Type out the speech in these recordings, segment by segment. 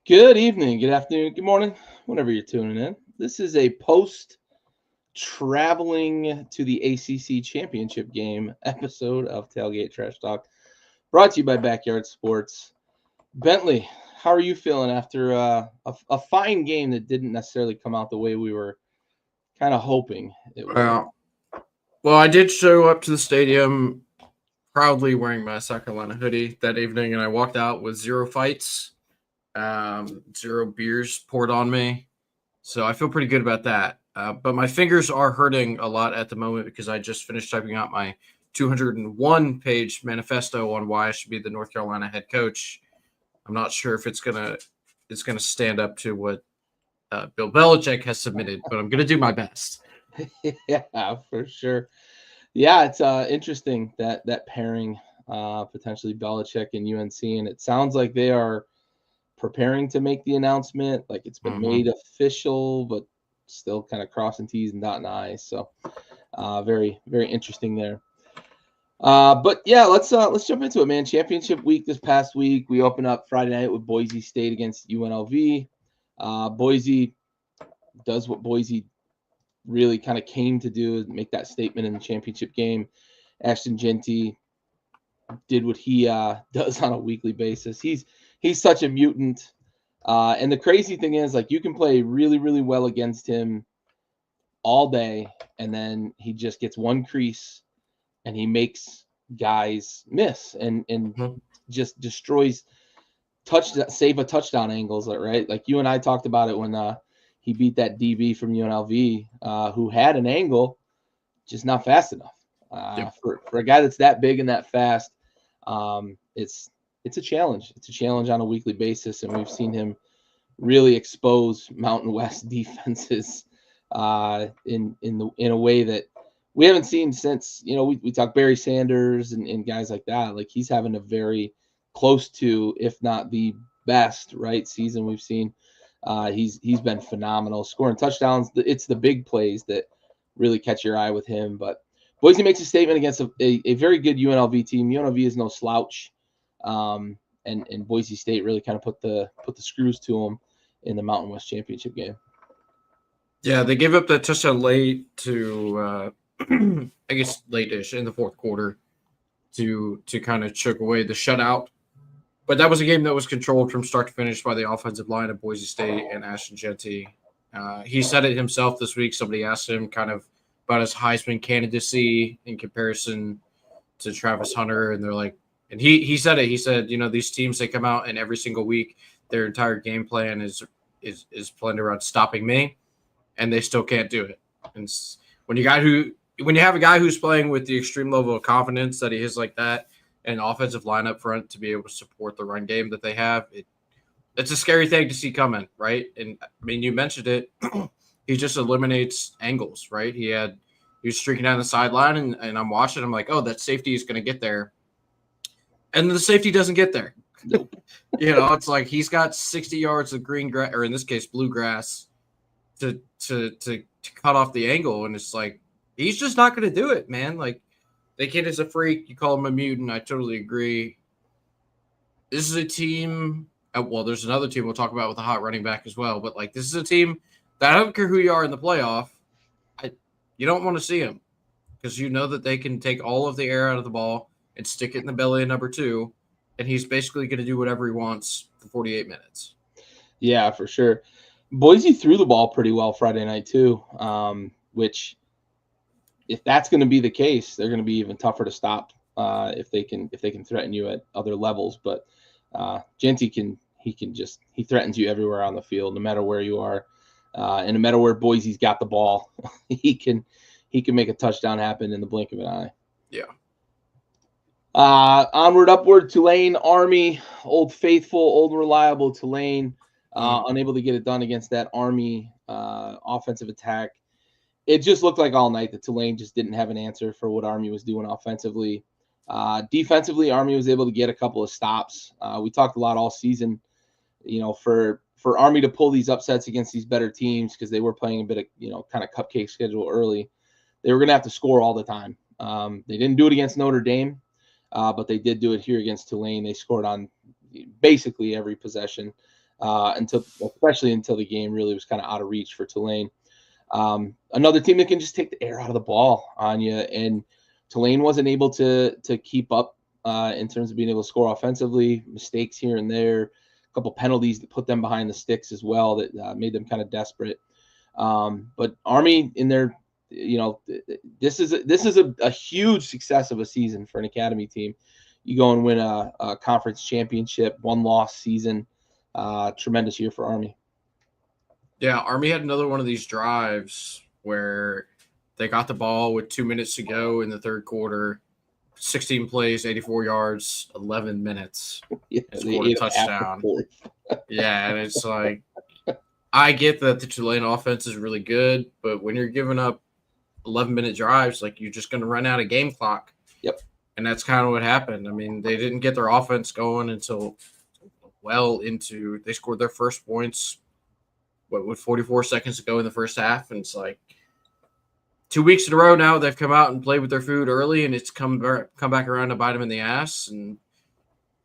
Good evening, good afternoon, good morning, whenever you're tuning in. This is a post traveling to the ACC championship game episode of Tailgate Trashtalk, brought to you by Backyard Sports. Bentley, how are you feeling after a fine game that didn't necessarily come out the way we were kind of hoping it would? Well, I did show up to the stadium proudly wearing my South Carolina hoodie that evening, and I walked out with 0 fights, 0 beers poured on me. So I feel pretty good about that. But my fingers are hurting a lot at the moment because I just finished typing out my 201-page manifesto on why I should be the North Carolina head coach. I'm not sure if it's gonna stand up to what Bill Belichick has submitted, but I'm gonna do my best. Yeah, for sure. Yeah, it's interesting that pairing, potentially Belichick and UNC, and it sounds like they are preparing to make the announcement. Like it's been made official, but still kind of crossing T's and dotting I's. So very, very interesting there. But yeah, let's jump into it, man. Championship week this past week. We open up Friday night with Boise State against UNLV. Boise does what Boise really kind of came to do, make that statement in the championship game. Ashton Jeanty did what he does on a weekly basis. He's such a mutant. And the crazy thing is, like, you can play really, really well against him all day, and then he just gets one crease and he makes guys miss and just destroys save a touchdown angles, right? Like you and I talked about it when he beat that DB from UNLV who had an angle, just not fast enough. For a guy that's that big and that fast, it's a challenge. It's a challenge on a weekly basis, and we've seen him really expose Mountain West defenses in a way that we haven't seen since, we talk Barry Sanders and guys like that. Like he's having a very close to, if not the best, right, season we've seen. He's been phenomenal, scoring touchdowns. It's the big plays that really catch your eye with him. But Boise makes a statement against a very good UNLV team. UNLV is no slouch, and Boise State really kind of put the screws to them in the Mountain West Championship game. Yeah, they gave up that touchdown late to, I guess, late-ish in the fourth quarter to kind of choke away the shutout. But that was a game that was controlled from start to finish by the offensive line of Boise State and Ashton Jeanty. He said it himself this week. Somebody asked him kind of about his Heisman candidacy in comparison to Travis Hunter, and they're like, and he said it. He said, these teams, they come out and every single week their entire game plan is planned around stopping me, and they still can't do it. And when you have a guy who's playing with the extreme level of confidence that he is like that, and offensive line up front to be able to support the run game that they have, it's a scary thing to see coming, right? And I mean, you mentioned it. He just eliminates angles, right? He was streaking down the sideline, and I'm watching. I'm like, oh, that safety is going to get there, and the safety doesn't get there. Nope. It's like he's got 60 yards of green grass, or in this case, bluegrass, to cut off the angle, and it's like he's just not going to do it, man. Like, the kid is a freak. You call him a mutant. I totally agree. This is a team. Well, there's another team we'll talk about with a hot running back as well. But, like, this is a team that I don't care who you are in the playoff. You don't want to see them because you know that they can take all of the air out of the ball and stick it in the belly of number 2, and he's basically going to do whatever he wants for 48 minutes. Yeah, for sure. Boise threw the ball pretty well Friday night too, which – if that's going to be the case, they're going to be even tougher to stop if they can threaten you at other levels. But Jeanty he threatens you everywhere on the field, no matter where you are, and no matter where Boise's got the ball, he can make a touchdown happen in the blink of an eye. Yeah. Onward, upward, Tulane, Army, old faithful, old reliable Tulane, unable to get it done against that Army offensive attack. It just looked like all night that Tulane just didn't have an answer for what Army was doing offensively. Defensively, Army was able to get a couple of stops. We talked a lot all season, for Army to pull these upsets against these better teams because they were playing a bit of, kind of cupcake schedule early. They were going to have to score all the time. They didn't do it against Notre Dame, but they did do it here against Tulane. They scored on basically every possession. especially until the game really was kind of out of reach for Tulane. Another team that can just take the air out of the ball on you, and Tulane wasn't able to keep up in terms of being able to score offensively. Mistakes here and there, a couple penalties that put them behind the sticks as well that made them kind of desperate. But Army in their, this is a huge success of a season for an academy team. You go and win a conference championship, 1-loss season. Tremendous year for Army. Yeah, Army had another one of these drives where they got the ball with 2 minutes to go in the third quarter, 16 plays, 84 yards, 11 minutes, and scored a touchdown. Yeah, and it's like, I get that the Tulane offense is really good, but when you're giving up 11-minute drives, like, you're just going to run out of game clock. Yep. And that's kind of what happened. I mean, they didn't get their offense going until they scored their first points with 44 seconds to go in the first half. And it's like 2 weeks in a row now they've come out and played with their food early, and it's come back around to bite them in the ass. And,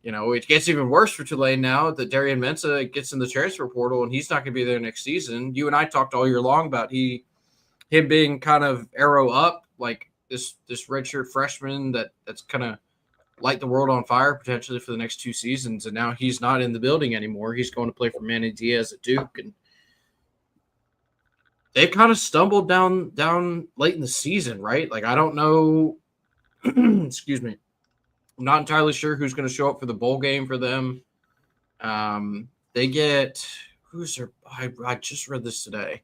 it gets even worse for Tulane now that Darian Mensah gets in the transfer portal, and he's not going to be there next season. You and I talked all year long about him being kind of arrow up, like this redshirt freshman that's kind of light the world on fire potentially for the next 2 seasons. And now he's not in the building anymore. He's going to play for Manny Diaz at Duke, and they've kind of stumbled down late in the season, right? Like, I don't know. Excuse me. I'm not entirely sure who's going to show up for the bowl game for them. They get I just read this today.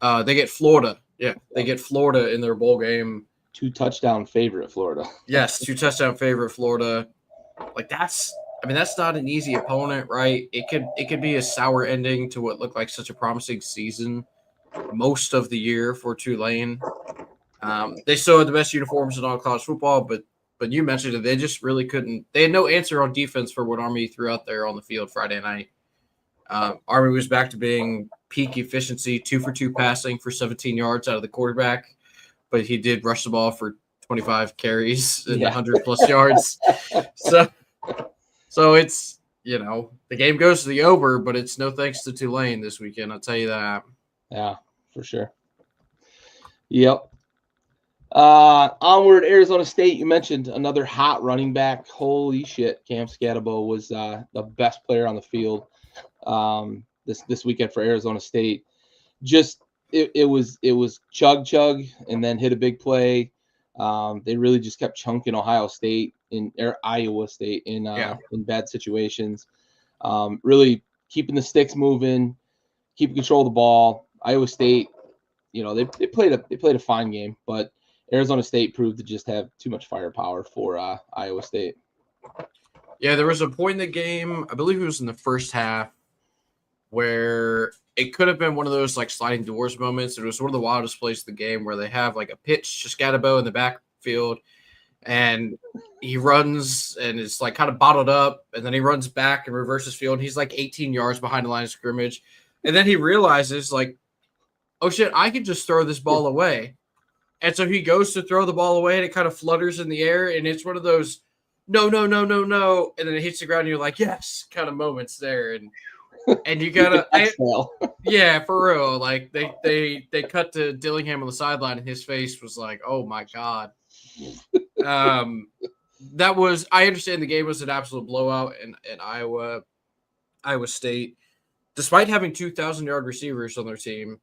They get Florida. Yeah, they get Florida in their bowl game. 2-touchdown favorite Florida. Yes, 2-touchdown favorite Florida. Like, that's not an easy opponent, right? It could be a sour ending to what looked like such a promising season most of the year for Tulane. They still had the best uniforms in all college football, but you mentioned it. They just really couldn't. They had no answer on defense for what Army threw out there on the field Friday night. Army was back to being peak efficiency, 2 for 2 passing for 17 yards out of the quarterback, but he did rush the ball for 25 carries and 100+ yards. So it's, the game goes to the over, but it's no thanks to Tulane this weekend. I'll tell you that. Yeah, for sure. Yep. Onward, Arizona State. You mentioned another hot running back. Holy shit, Cam Scatabo was the best player on the field this weekend for Arizona State. Just it was chug and then hit a big play. They really just kept chunking Iowa State in bad situations. Really keeping the sticks moving, keeping control of the ball. Iowa State, they played a fine game, but Arizona State proved to just have too much firepower for Iowa State. Yeah, there was a point in the game, I believe it was in the first half, where it could have been one of those like sliding doors moments. It was one of the wildest plays of the game where they have like a pitch to Scatabo in the backfield, and he runs and it's like kind of bottled up, and then he runs back and reverses field. He's like 18 yards behind the line of scrimmage, and then he realizes like, oh shit, I can just throw this ball away. And so he goes to throw the ball away, and it kind of flutters in the air, and it's one of those no, and then it hits the ground, and you're like, yes, kind of moments there, and you gotta, yeah, for real. Like they cut to Dillingham on the sideline, and his face was like, oh my god. That was, I understand the game was an absolute blowout in Iowa State, despite having 2,000-yard receivers on their team,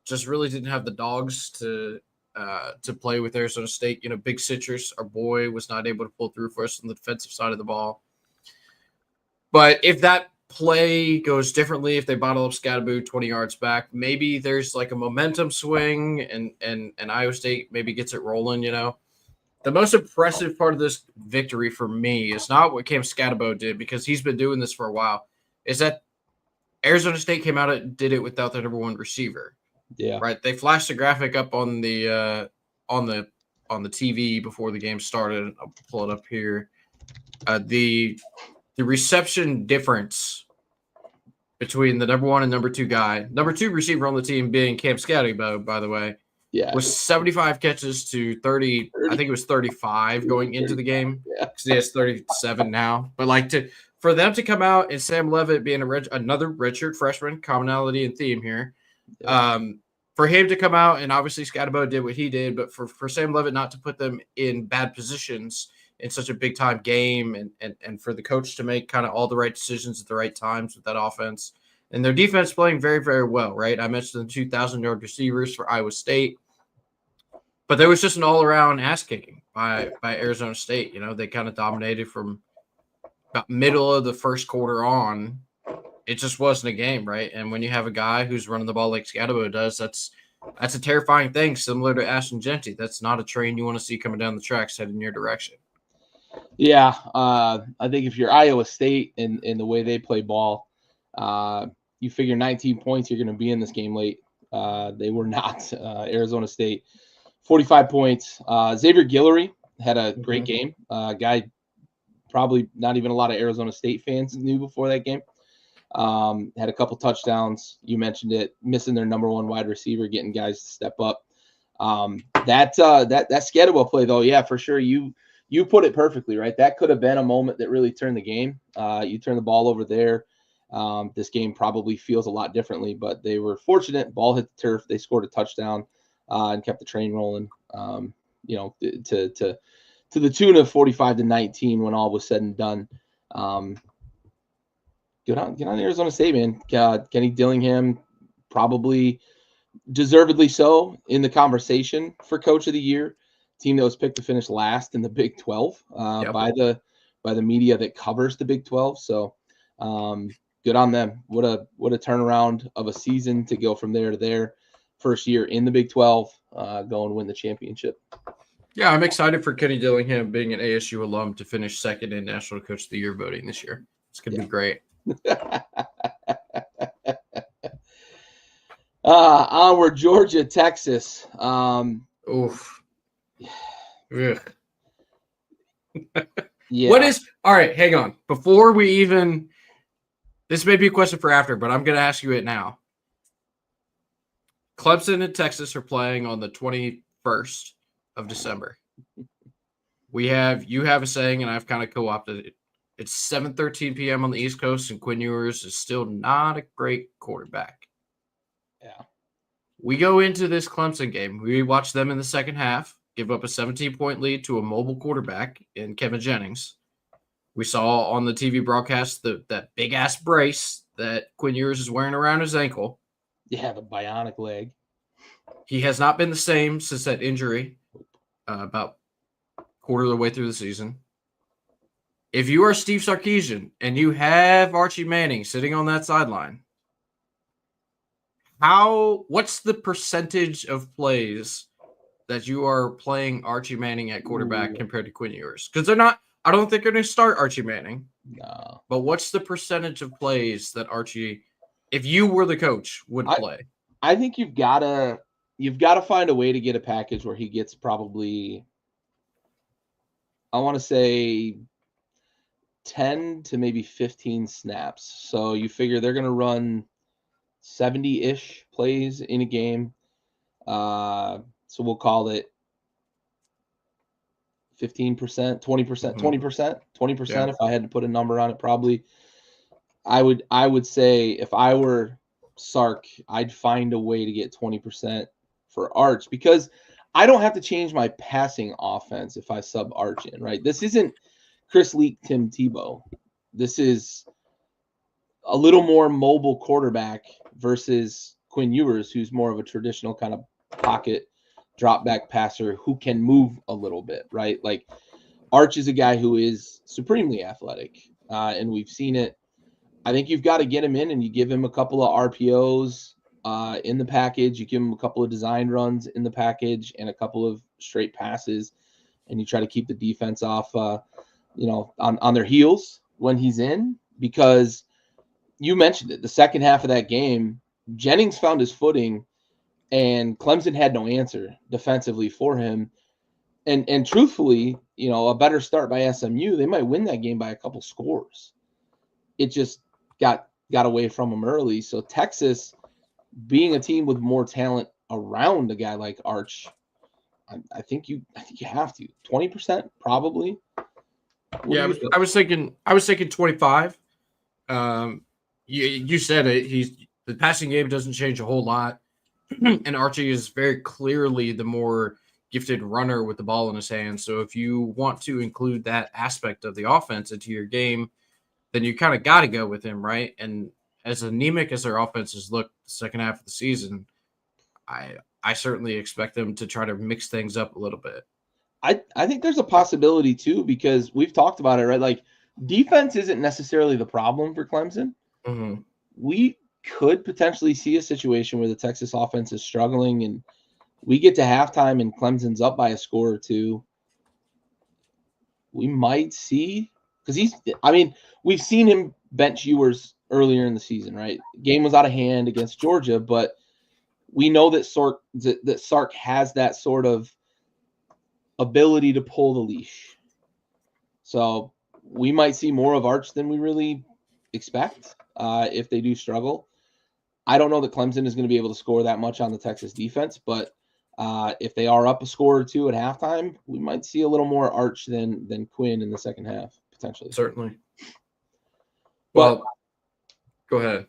just really didn't have the dogs to play with Arizona State. Big Citrus, our boy, was not able to pull through for us on the defensive side of the ball. But if that play goes differently, if they bottle up Scatabo 20 yards back, maybe there's like a momentum swing and Iowa State maybe gets it rolling, The most impressive part of this victory for me is not what Cam Scatabo did, because he's been doing this for a while, is that Arizona State came out and did it without their number one receiver. Yeah. Right. They flashed the graphic up on the TV before the game started. I'll pull it up here. The reception difference between the number one and number two receiver on the team being Cam Scatabo, by the way, was 75 catches to 30. I think it was 35 going into the game. Yeah. Because he has 37 now. But like for them to come out and Sam Levitt being another redshirt freshman, commonality and theme here. For him to come out, and obviously Scatabo did what he did, but for Sam Levitt not to put them in bad positions in such a big time game, and for the coach to make kind of all the right decisions at the right times with that offense, and their defense playing very, very well, right? I mentioned the 2,000-yard receivers for Iowa State, but there was just an all-around ass kicking by Arizona State. You know, they kind of dominated from about middle of the first quarter on. It just wasn't a game, right? And when you have a guy who's running the ball like Scatabo does, that's a terrifying thing, similar to Ashton Genty. That's not a train you want to see coming down the tracks heading in your direction. Yeah, I think if you're Iowa State and the way they play ball, you figure 19 points, you're going to be in this game late. They were not. Arizona State, 45 points. Xavier Guillory had a great game. Guy probably not even a lot of Arizona State fans knew before that game. Had a couple touchdowns. You mentioned it, missing their number one wide receiver, getting guys to step up. That Scatabo play, though, yeah, for sure. You put it perfectly, right? That could have been a moment that really turned the game. You turn the ball over there. This game probably feels a lot differently, but they were fortunate. Ball hit the turf. They scored a touchdown and kept the train rolling. You know, to the tune of 45-19 when all was said and done. Get on Arizona State, man. Kenny Dillingham, probably deservedly so in the conversation for Coach of the Year. Team that was picked to finish last in the Big 12 by the media that covers the Big 12. So good on them. What a turnaround of a season to go from there to there. First year in the Big 12, go and win the championship. Yeah, I'm excited for Kenny Dillingham, being an ASU alum, to finish second in National Coach of the Year voting this year. It's going to be great. Onward, Georgia, Texas. Oof. Yeah. What is all right? Hang on. Before we even, this may be a question for after, but I'm going to ask you it now. Clemson and Texas are playing on the 21st of December. You have a saying, and I've kind of co-opted it. It's 7:13 p.m. on the East Coast, and Quinn Ewers is still not a great quarterback. Yeah. We go into this Clemson game. We watch them in the second half give up a 17-point lead to a mobile quarterback in Kevin Jennings. We saw on the TV broadcast that big-ass brace that Quinn Ewers is wearing around his ankle. Yeah, the bionic leg. He has not been the same since that injury about quarter of the way through the season. If you are Steve Sarkisian and you have Archie Manning sitting on that sideline, what's the percentage of plays that you are playing Archie Manning at quarterback compared to Quinn Ewers? Because I don't think they're going to start Archie Manning. No. But what's the percentage of plays that Archie, if you were the coach, would play? I think you've got to find a way to get a package where he gets probably, I want to say, 10 to maybe 15 snaps. So you figure they're going to run 70-ish plays in a game. So we'll call it 15%, 20%, 20%. If I had to put a number on it, probably I would say if I were Sark, I'd find a way to get 20% for Arch, because I don't have to change my passing offense if I sub Arch in, right? This isn't Chris Leak, Tim Tebow. This is a little more mobile quarterback versus Quinn Ewers, who's more of a traditional kind of pocket drop back passer who can move a little bit, right? Like Arch is a guy who is supremely athletic, and we've seen it. I think you've got to get him in and you give him a couple of RPOs in the package. You give him a couple of design runs in the package and a couple of straight passes, and you try to keep the defense off, on their heels when he's in, because you mentioned it. The second half of that game, Jennings found his footing, and Clemson had no answer defensively for him. And truthfully, a better start by SMU, they might win that game by a couple scores. It just got away from them early. So Texas, being a team with more talent around a guy like Arch, I think you have to 20% probably. What do you think? I was thinking 25. You said it. The passing game doesn't change a whole lot, and Archie is very clearly the more gifted runner with the ball in his hands. So if you want to include that aspect of the offense into your game, then you kind of got to go with him, right? And as anemic as their offenses look the second half of the season, I certainly expect them to try to mix things up a little bit. I think there's a possibility too, because we've talked about it, right? Like defense isn't necessarily the problem for Clemson. Mm-hmm. We could potentially see a situation where the Texas offense is struggling and we get to halftime and Clemson's up by a score or two. We might see, because we've seen him bench Ewers earlier in the season, right? Game was out of hand against Georgia, but we know that Sark has that sort of ability to pull the leash. So we might see more of Arch than we really expect if they do struggle. I don't know that Clemson is going to be able to score that much on the Texas defense, but if they are up a score or two at halftime, we might see a little more Arch than Quinn in the second half, potentially. Certainly. Well, go ahead.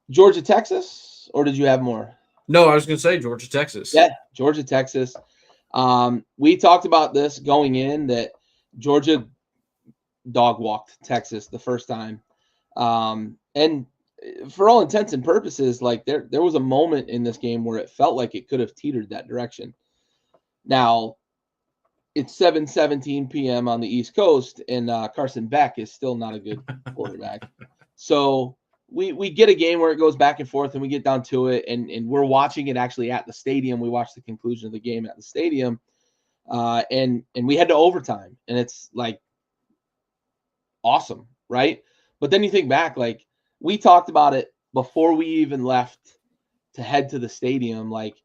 Georgia, Texas, or did you have more? No, I was going to say Georgia, Texas. Yeah, Georgia, Texas. We talked about this going in, that Georgia dog walked Texas the first time. And for all intents and purposes, like there was a moment in this game where it felt like it could have teetered that direction. Now, it's 7:17 p.m. on the East Coast, and Carson Beck is still not a good quarterback. So we get a game where it goes back and forth, and we get down to it, and we're watching it actually at the stadium. We watched the conclusion of the game at the stadium, and we head to overtime, and it's like awesome, right? But then you think back, like we talked about it before we even left to head to the stadium. Like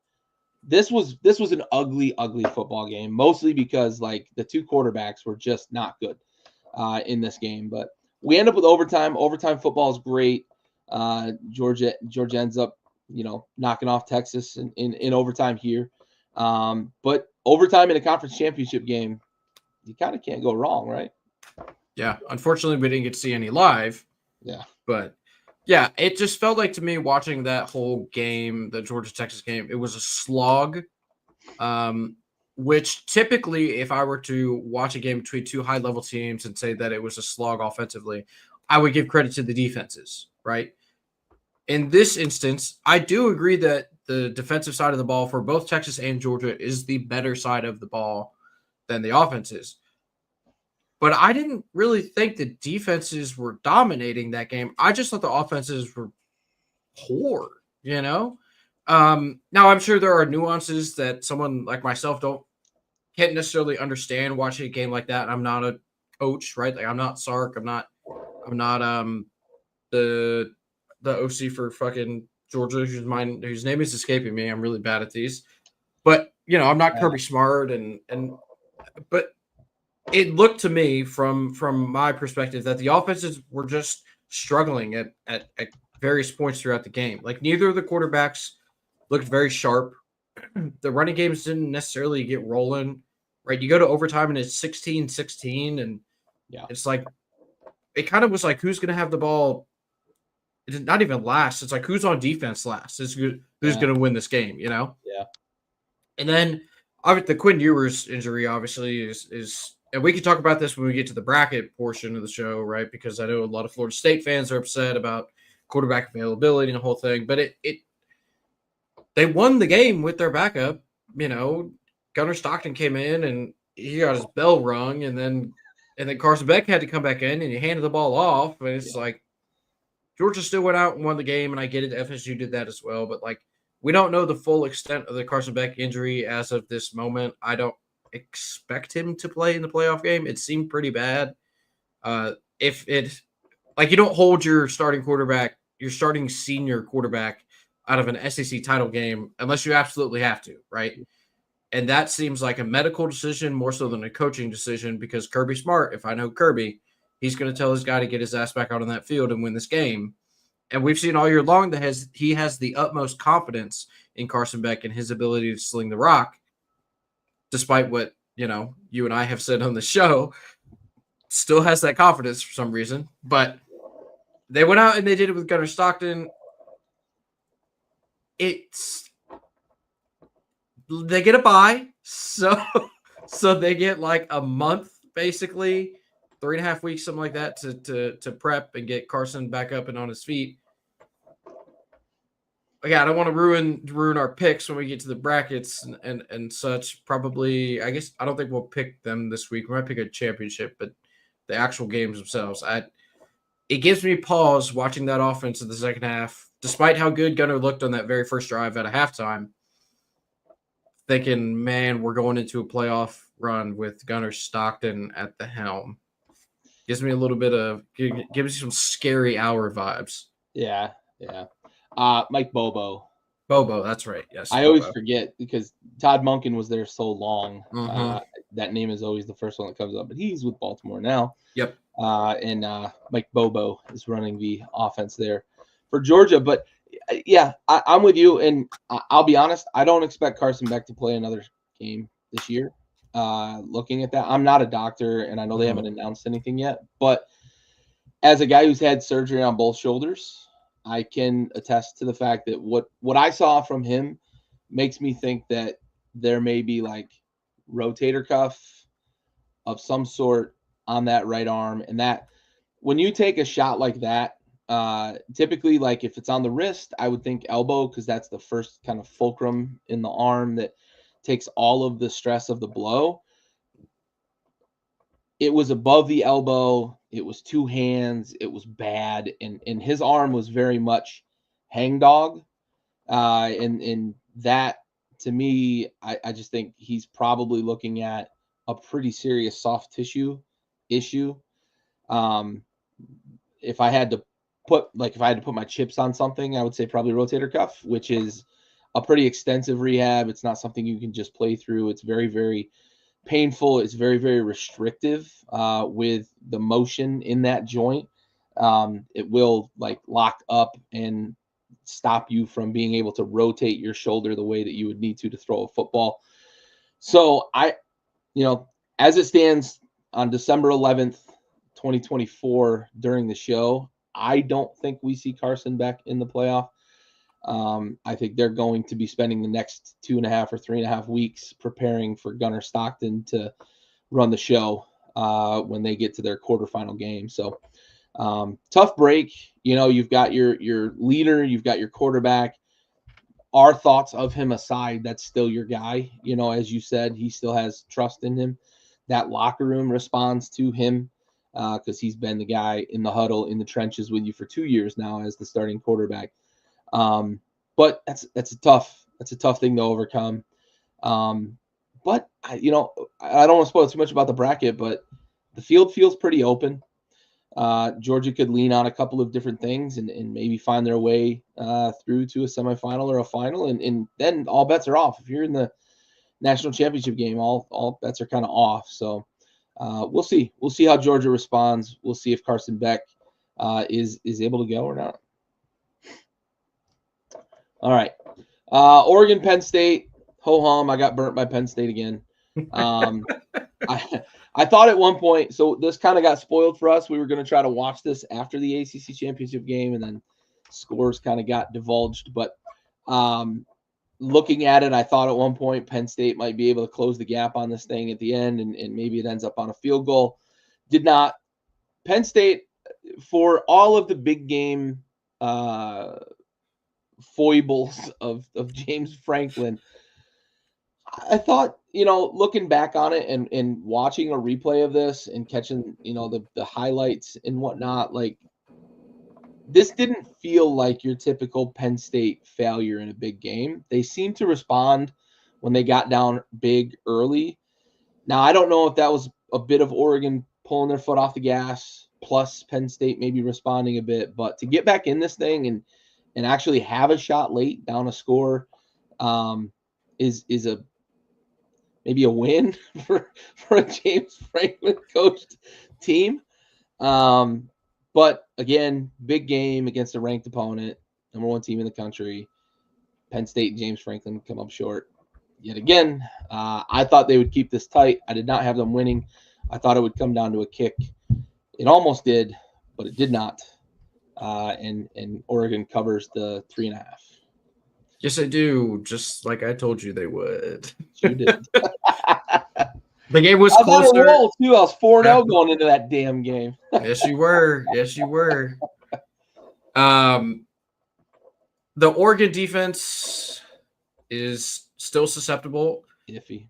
this was an ugly football game, mostly because like the two quarterbacks were just not good in this game. But we end up with overtime. Overtime football is great. Georgia ends up, knocking off Texas in overtime here. But overtime in a conference championship game, you kind of can't go wrong, right? Yeah. Unfortunately, we didn't get to see any live. Yeah. But yeah, it just felt like to me watching that whole game, the Georgia-Texas game, it was a slog. Which typically, if I were to watch a game between two high-level teams and say that it was a slog offensively, I would give credit to the defenses, right? In this instance, I do agree that the defensive side of the ball for both Texas and Georgia is the better side of the ball than the offense is. But I didn't really think the defenses were dominating that game. I just thought the offenses were poor, Now, I'm sure there are nuances that someone like myself can't necessarily understand watching a game like that. I'm not a coach, right? Like I'm not Sark. I'm not the OC for fucking Georgia, whose name is escaping me. I'm really bad at these. But, I'm not Kirby Smart but it looked to me from my perspective that the offenses were just struggling at various points throughout the game. Like neither of the quarterbacks looked very sharp. The running games didn't necessarily get rolling, right? You go to overtime and it's 16-16, and it's like it kind of was like who's going to have the ball. It's not even last. It's like who's on defense last. Who's going to win this game, Yeah. And then the Quinn Ewers injury obviously is and we can talk about this when we get to the bracket portion of the show, right? Because I know a lot of Florida State fans are upset about quarterback availability and the whole thing, but they won the game with their backup. Gunnar Stockton came in and he got his bell rung, and then Carson Beck had to come back in and he handed the ball off, and it's like Georgia still went out and won the game, and I get it. FSU did that as well, but like we don't know the full extent of the Carson Beck injury as of this moment. I don't expect him to play in the playoff game. It seemed pretty bad. If it like you don't hold your starting senior quarterback out of an SEC title game unless you absolutely have to, right? And that seems like a medical decision more so than a coaching decision, because Kirby Smart, if I know Kirby, he's going to tell his guy to get his ass back out on that field and win this game. And we've seen all year long that he has the utmost confidence in Carson Beck and his ability to sling the rock, despite what, you and I have said on the show. still has that confidence for some reason, but they went out and they did it with Gunnar Stockton. They get a bye, so they get like a month, basically 3.5 weeks, something like that, to prep and get Carson back up and on his feet. Again, I don't want to ruin our picks when we get to the brackets and such. Probably, I guess I don't think we'll pick them this week. We might pick a championship, but the actual games themselves, it gives me pause watching that offense in the second half, despite how good Gunnar looked on that very first drive at a halftime. Thinking, man, we're going into a playoff run with Gunnar Stockton at the helm. Gives me a little bit of, gives me some scary hour vibes. Yeah. Mike Bobo. Bobo, that's right. Yes. I Bobo. always forget because Todd Monken was there so long. Mm-hmm. That name is always the first one that comes up, but he's with Baltimore now. Yep. And Mike Bobo is running the offense there for Georgia. But yeah, I'm with you. And I'll be honest, I don't expect Carson Beck to play another game this year. Looking at that, I'm not a doctor, and I know they haven't announced anything yet. But as a guy who's had surgery on both shoulders, I can attest to the fact that what I saw from him makes me think that there may be like rotator cuff of some sort on that right arm. And that when you take a shot like that, typically, like if it's on the wrist, I would think elbow, because that's the first kind of fulcrum in the arm that takes all of the stress of the blow. It was above the elbow. It was two hands. It was bad. And his arm was very much hangdog. And that, to me, I just think he's probably looking at a pretty serious soft tissue issue. If I had to put my chips on something, I would say probably rotator cuff, which is a pretty extensive rehab. It's not something you can just play through. It's very, very painful. It's very, very restrictive with the motion in that joint. It will like lock up and stop you from being able to rotate your shoulder the way that you would need to throw a football. So as it stands on December 11th, 2024, during the show, I don't think we see Carson Beck in the playoff. I think they're going to be spending the next 2.5 or 3.5 weeks preparing for Gunnar Stockton to run the show when they get to their quarterfinal game. So tough break. You've got your leader, you've got your quarterback. Our thoughts of him aside, that's still your guy. As you said, he still has trust in him. That locker room responds to him because he's been the guy in the huddle, in the trenches with you for 2 years now as the starting quarterback. But that's a tough thing to overcome. But I don't want to spoil too much about the bracket, but the field feels pretty open. Georgia could lean on a couple of different things and maybe find their way through to a semifinal or a final, and then all bets are off. If you're in the national championship game, all bets are kind of off. So we'll see. We'll see how Georgia responds. We'll see if Carson Beck is able to go or not. All right. Oregon, Penn State. Ho hum. I got burnt by Penn State again. I thought at one point, so this kind of got spoiled for us. We were going to try to watch this after the ACC championship game, and then scores kind of got divulged. But looking at it, I thought at one point Penn State might be able to close the gap on this thing at the end, and maybe it ends up on a field goal. Did not. Penn State, for all of the big game foibles of James Franklin, I thought, looking back on it and watching a replay of this and catching, the highlights and whatnot, like this didn't feel like your typical Penn State failure in a big game. They seemed to respond when they got down big early. Now, I don't know if that was a bit of Oregon pulling their foot off the gas, plus Penn State maybe responding a bit, but to get back in this thing and actually have a shot late down a score is maybe a win for a James Franklin coached team. But again, big game against a ranked opponent, number one team in the country. Penn State and James Franklin come up short yet again. I thought they would keep this tight. I did not have them winning. I thought it would come down to a kick It almost did, but it did not. And Oregon covers the 3.5. Yes, I do. Just like I told you they would. You did. The game was I was on a closer. roll too. I was 4-0 Yeah. going into that damn game. Yes, you were. Yes, you were. The Oregon defense is still susceptible. Iffy.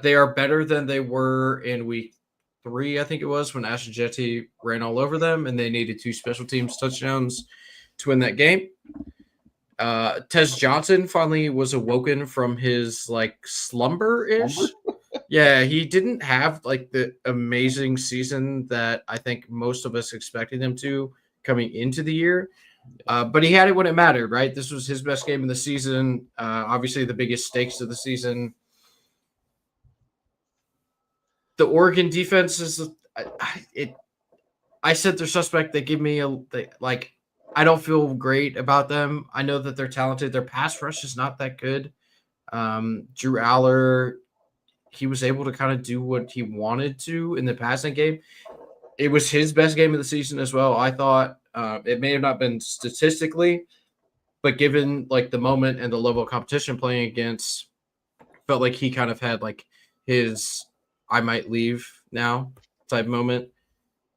They are better than they were in week 3, I think it was, when Ashton Jetty ran all over them, and they needed 2 special teams touchdowns to win that game. Tez Johnson finally was awoken from his slumber-ish. Yeah, he didn't have the amazing season that I think most of us expected him to coming into the year. But he had it when it mattered, right? This was his best game of the season. Obviously, the biggest stakes of the season. The Oregon defense is I said they're suspect. They give me I don't feel great about them. I know that they're talented. Their pass rush is not that good. Drew Aller, he was able to kind of do what he wanted to in the passing game. It was his best game of the season as well. I thought it may have not been statistically, but given the moment and the level of competition playing against, felt like he kind of had his I might leave now type moment.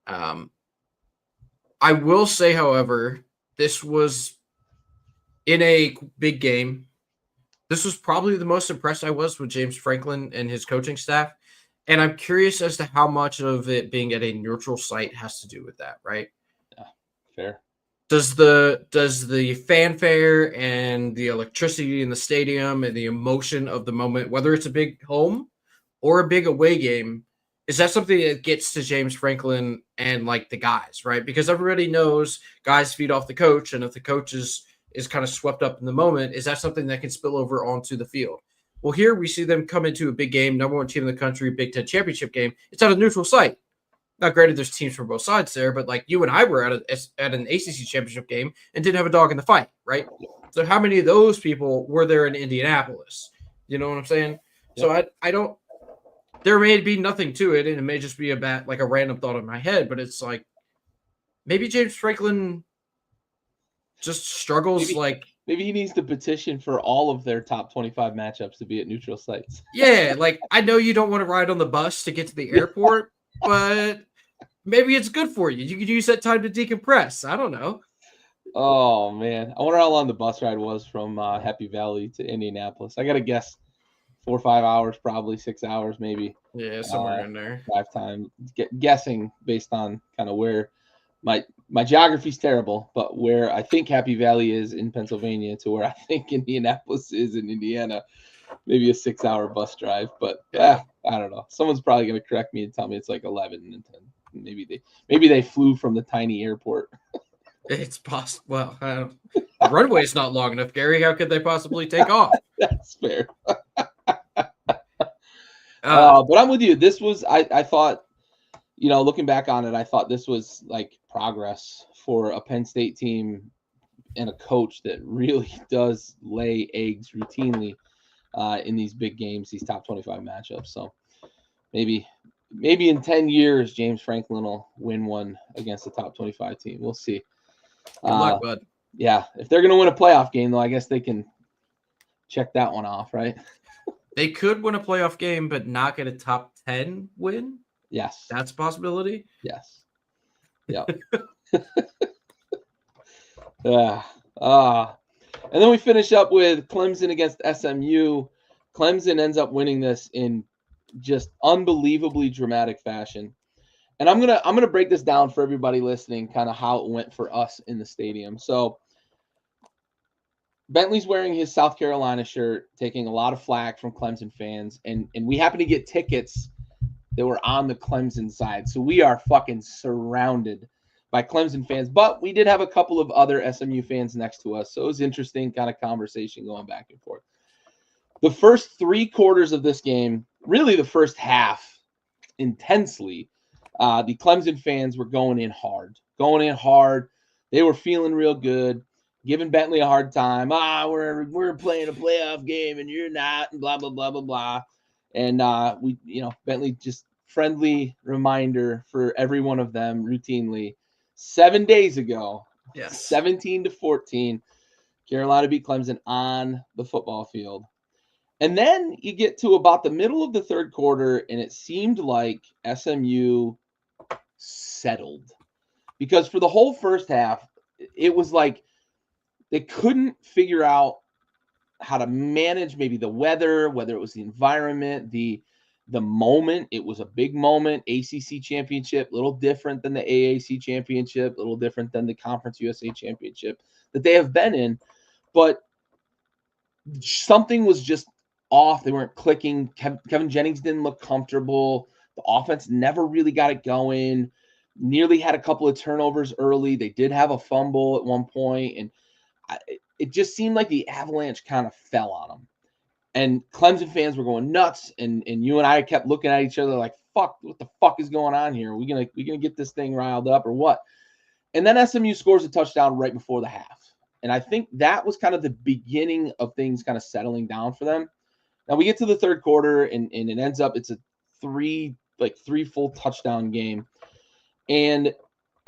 I will say, however, this was in a big game. This was probably the most impressed I was with James Franklin and his coaching staff. And I'm curious as to how much of it being at a neutral site has to do with that, right? Yeah, fair. Does the fanfare and the electricity in the stadium and the emotion of the moment, whether it's a big home or a big away game, is that something that gets to James Franklin and the guys, right? Because everybody knows guys feed off the coach, and if the coach is kind of swept up in the moment, is that something that can spill over onto the field? Well, here we see them come into a big game, number 1 team in the country, Big Ten championship game. It's at a neutral site. Now, granted, there's teams from both sides there, but you and I were at an ACC championship game and didn't have a dog in the fight, right? So how many of those people were there in Indianapolis? You know what I'm saying? Yep. So I don't. There may be nothing to it, and it may just be a random thought in my head, but it's maybe James Franklin just struggles. Maybe he needs to petition for all of their top 25 matchups to be at neutral sites. Yeah, I know you don't want to ride on the bus to get to the airport, but maybe it's good for you. You could use that time to decompress. I don't know. Oh, man. I wonder how long the bus ride was from Happy Valley to Indianapolis. I got to guess 4 or 5 hours, probably 6 hours, maybe. Yeah, somewhere in there. Drive time. Guessing based on kind of where my geography's terrible, but where I think Happy Valley is in Pennsylvania to where I think Indianapolis is in Indiana, maybe a 6-hour bus drive. But I don't know. Someone's probably going to correct me and tell me it's 11 and 10. Maybe they flew from the tiny airport. It's possible. Well, the runway is not long enough, Gary. How could they possibly take off? That's fair. But I'm with you. This was, I thought, looking back on it, I thought this was progress for a Penn State team and a coach that really does lay eggs routinely in these big games, these top 25 matchups. So maybe in 10 years, James Franklin will win one against the top 25 team. We'll see. Good luck, bud. Yeah. If they're going to win a playoff game, though, I guess they can check that one off, right? They could win a playoff game, but not get a top 10 win. Yes. That's a possibility. Yes. Yeah. And then we finish up with Clemson against SMU. Clemson ends up winning this in just unbelievably dramatic fashion. And I'm gonna break this down for everybody listening, kind of how it went for us in the stadium. So Bentley's wearing his South Carolina shirt, taking a lot of flack from Clemson fans, and we happen to get tickets that were on the Clemson side. So we are fucking surrounded by Clemson fans, but we did have a couple of other SMU fans next to us. So it was interesting kind of conversation going back and forth. The first 3 quarters of this game, really the first half intensely, the Clemson fans were going in hard. They were feeling real good, giving Bentley a hard time. We're playing a playoff game and you're not, and blah, blah, blah, blah, blah. And Bentley just friendly reminder for every one of them routinely. 7 days ago, Yes. 17-14, Carolina beat Clemson on the football field. And then you get to about the middle of the third quarter, and it seemed like SMU settled. Because for the whole first half, it was like they couldn't figure out how to manage maybe the weather, whether it was the environment, the moment. It was a big moment. ACC championship, a little different than the AAC championship, a little different than the Conference USA championship that they have been in. But something was just off. They weren't clicking. Kevin Jennings didn't look comfortable. The offense never really got it going. Nearly had a couple of turnovers early. They did have a fumble at one point, and it just seemed like the avalanche kind of fell on them. And Clemson fans were going nuts, and you and I kept looking at each other like, "Fuck, what the fuck is going on here? Are we gonna get this thing riled up or what?" And then SMU scores a touchdown right before the half. And I think that was kind of the beginning of things kind of settling down for them. Now we get to the third quarter, and it ends up it's a three full touchdown game. And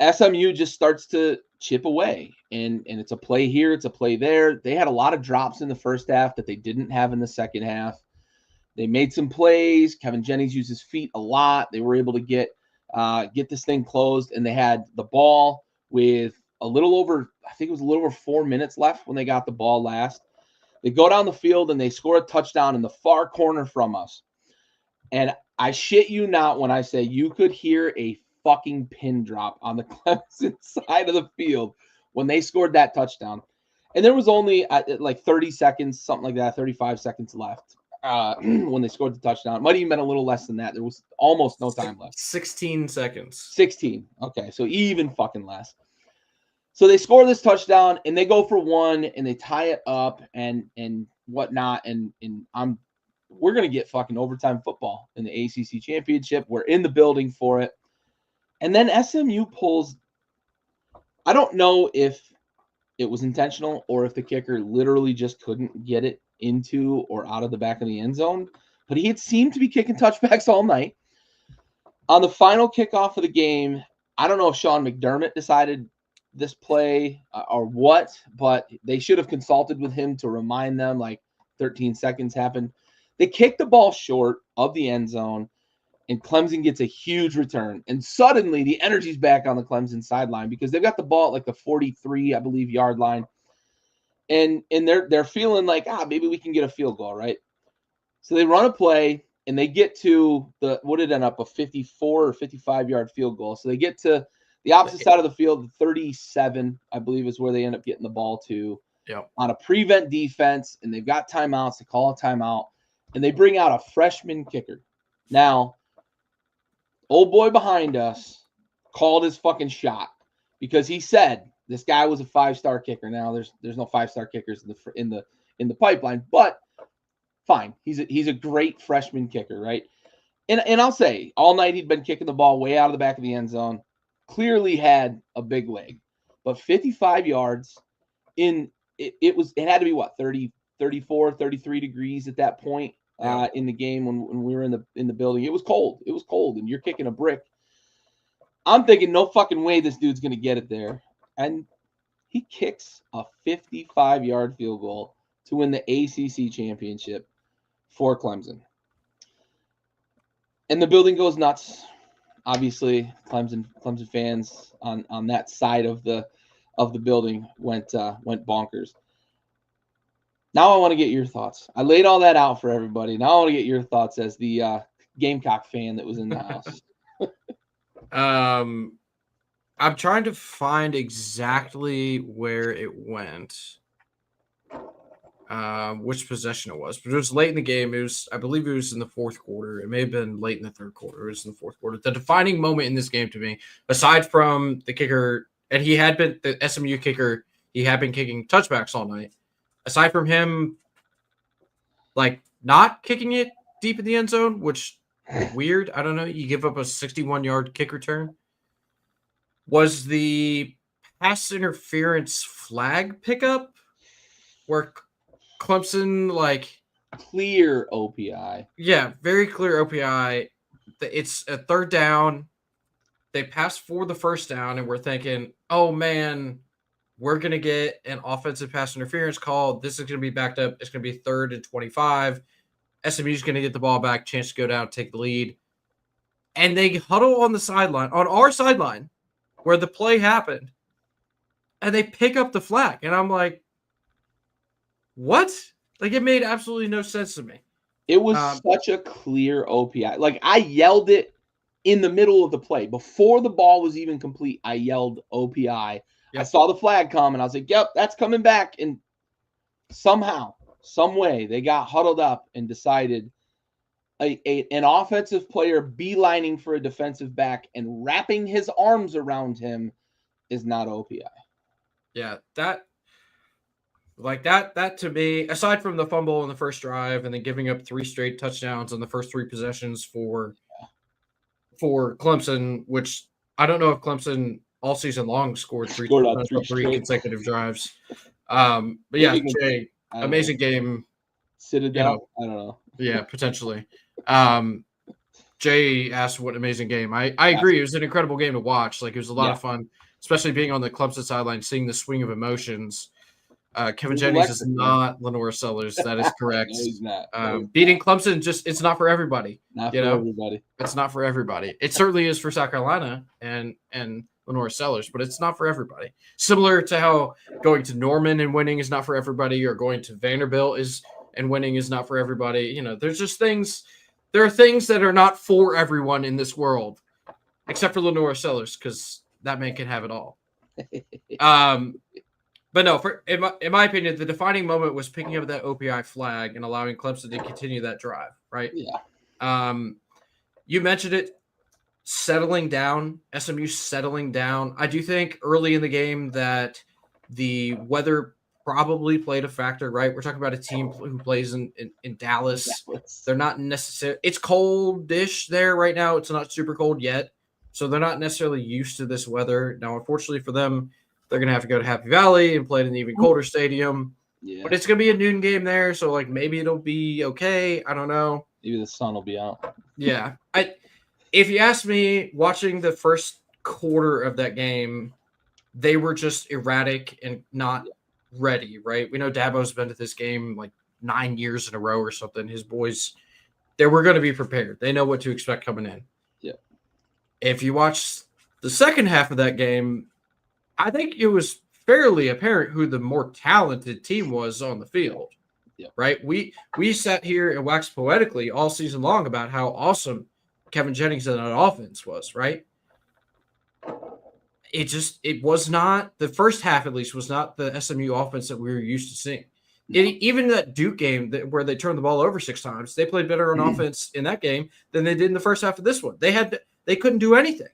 SMU just starts to chip away. And it's a play here, it's a play there. They had a lot of drops in the first half that they didn't have in the second half. They made some plays. Kevin Jennings used his feet a lot. They were able to get this thing closed, and they had the ball with a little over 4 minutes left when they got the ball last. They go down the field and they score a touchdown in the far corner from us. And I shit you not when I say you could hear a fucking pin drop on the Clemson side of the field when they scored that touchdown. And there was only like 30 seconds, something like that, 35 seconds left when they scored the touchdown. It might have even been a little less than that. There was almost no time left. 16 seconds. 16. Okay, so even fucking less. So they score this touchdown, and they go for one, and they tie it up and whatnot. And we're going to get fucking overtime football in the ACC championship. We're in the building for it. And then SMU pulls, I don't know if it was intentional or if the kicker literally just couldn't get it into or out of the back of the end zone, but he had seemed to be kicking touchbacks all night. On the final kickoff of the game, I don't know if Sean McDermott decided this play or what, but they should have consulted with him to remind them, like 13 seconds happened. They kicked the ball short of the end zone, and Clemson gets a huge return. And suddenly the energy's back on the Clemson sideline because they've got the ball at like the 43, I believe, yard line. And they're feeling like, maybe we can get a field goal, right? So they run a play, and they get to what did end up, a 54 or 55-yard field goal. So they get to the opposite side of the field, 37, I believe, is where they end up getting the ball to. Yep. On a prevent defense, and they've got timeouts. They call a timeout, and they bring out a freshman kicker. Now, old boy behind us called his fucking shot because he said this guy was a 5-star kicker. Now there's no 5-star kickers in the pipeline, but fine. He's a great freshman kicker, right? And I'll say all night he'd been kicking the ball way out of the back of the end zone. Clearly had a big leg, but 55 yards in it had to be what 30, 34, 33 degrees at that point in the game when we were in the building. It was cold. It was cold, and you're kicking a brick. I'm thinking no fucking way this dude's gonna get it there, and he kicks a 55-yard field goal to win the ACC championship for Clemson. And the building goes nuts. Obviously, Clemson fans on that side of the building went bonkers. Now I want to get your thoughts. I laid all that out for everybody. Now I want to get your thoughts as the Gamecock fan that was in the house. I'm trying to find exactly where it went. Which possession it was, but it was late in the game. I believe it was in the fourth quarter. It may have been late in the third quarter. It was in the fourth quarter. The defining moment in this game to me, aside from the kicker, and he had been the SMU kicker, he had been kicking touchbacks all night. Aside from him, like not kicking it deep in the end zone, which weird. I don't know. You give up a 61-yard kick return. Was the pass interference flag pickup where Clemson, like clear OPI. Yeah, very clear OPI. it's a third down. They pass for the first down, and we're thinking, oh, man, we're going to get an offensive pass interference call. This is going to be backed up. It's going to be 3rd and 25. SMU's going to get the ball back, chance to go down, take the lead. And they huddle on the sideline, on our sideline, where the play happened, and they pick up the flag. And I'm like, what? Like, it made absolutely no sense to me. It was such a clear OPI. Like, I yelled it in the middle of the play. Before the ball was even complete, I yelled OPI. Yep. I saw the flag come, and I was like, yep, that's coming back. And somehow, some way, they got huddled up and decided an offensive player beelining for a defensive back and wrapping his arms around him is not OPI. Yeah, that to me, aside from the fumble in the first drive and then giving up 3 straight touchdowns on the first 3 possessions for Clemson, which I don't know if Clemson all season long scored three consecutive drives. But yeah, Jay, amazing game. Citadel, I don't know. Yeah, potentially. Jay asked what amazing game. I agree. It was an incredible game to watch. Like, it was a lot of fun, especially being on the Clemson sideline, seeing the swing of emotions. Kevin Jennings is not Lenore Sellers. That is correct. No, he's not. Beating Clemson, it's not for everybody. Not for everybody. It's not for everybody. It certainly is for South Carolina and Lenore Sellers, but it's not for everybody. Similar to how going to Norman and winning is not for everybody, or going to Vanderbilt and winning is not for everybody. There's just things. There are things that are not for everyone in this world, except for Lenore Sellers, because that man can have it all. But no, in my opinion, the defining moment was picking up that OPI flag and allowing Clemson to continue that drive, right? Yeah. You mentioned it, settling down, SMU settling down. I do think early in the game that the weather probably played a factor, right? We're talking about a team who plays in Dallas. They're not necessarily – it's cold-ish there right now. It's not super cold yet, so they're not necessarily used to this weather. Now, unfortunately for them, they're going to have to go to Happy Valley and play in an even colder stadium. Yeah. But it's going to be a noon game there, so like maybe it'll be okay. I don't know. Maybe the sun will be out. Yeah. If you ask me, watching the first quarter of that game, they were just erratic and not ready, right? We know Dabo's been to this game like 9 years in a row or something. His boys, they were going to be prepared. They know what to expect coming in. Yeah. If you watch the second half of that game, I think it was fairly apparent who the more talented team was on the field. Yeah. Right? We sat here and waxed poetically all season long about how awesome Kevin Jennings and that offense was, right? It was not, the first half at least, was not the SMU offense that we were used to seeing. Even that Duke game where they turned the ball over 6 times, they played better on offense in that game than they did in the first half of this one. They couldn't do anything.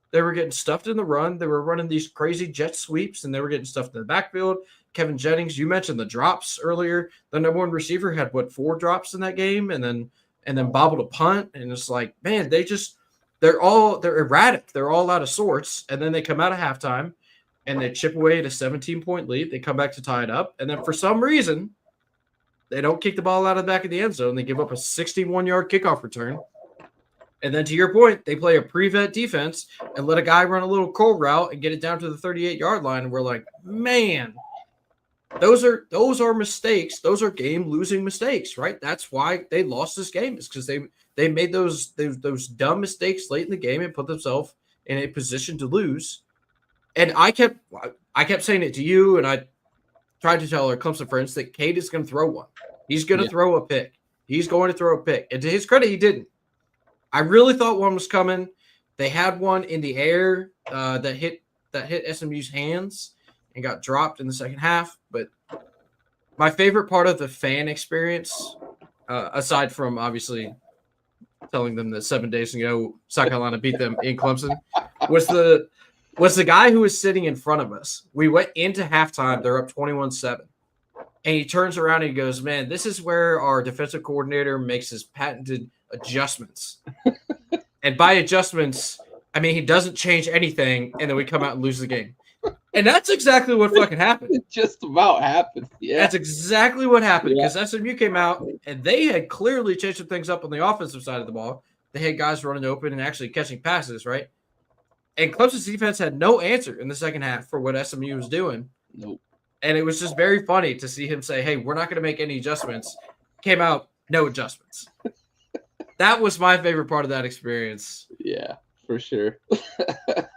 They were getting stuffed in the run. They were running these crazy jet sweeps, and they were getting stuffed in the backfield. Kevin Jennings, you mentioned the drops earlier. The number 1 receiver had 4 drops in that game, and then bobbled a punt. And it's like, man, they're erratic. They're all out of sorts. And then they come out of halftime and they chip away at a 17-point lead. They come back to tie it up. And then for some reason, they don't kick the ball out of the back of the end zone. They give up a 61-yard kickoff return. And then to your point, they play a prevent defense and let a guy run a little curl route and get it down to the 38-yard line. And we're like, man, those are mistakes. Those are game-losing mistakes, right? That's why they lost this game, is because they made those dumb mistakes late in the game and put themselves in a position to lose. And I kept saying it to you, and I tried to tell our Clemson friends that Cade is going to throw one. He's going to throw a pick. He's going to throw a pick. And to his credit, he didn't. I really thought one was coming. They had one in the air that hit SMU's hands and got dropped in the second half. But my favorite part of the fan experience, aside from obviously telling them that 7 days ago South Carolina beat them in Clemson, was the guy who was sitting in front of us. We went into halftime. They're up 21-7. And he turns around and he goes, man, this is where our defensive coordinator makes his patented adjustments. And by adjustments, I mean he doesn't change anything, and then we come out and lose the game. And that's exactly what fucking happened. It just about happened. Yeah. That's exactly what happened, because SMU came out, and they had clearly changed some things up on the offensive side of the ball. they had guys running open and actually catching passes, right? And Clemson's defense had no answer in the second half for what SMU was doing. Nope. And it was just very funny to see him say, hey, we're not going to make any adjustments. Came out, no adjustments. That was my favorite part of that experience. Yeah, for sure.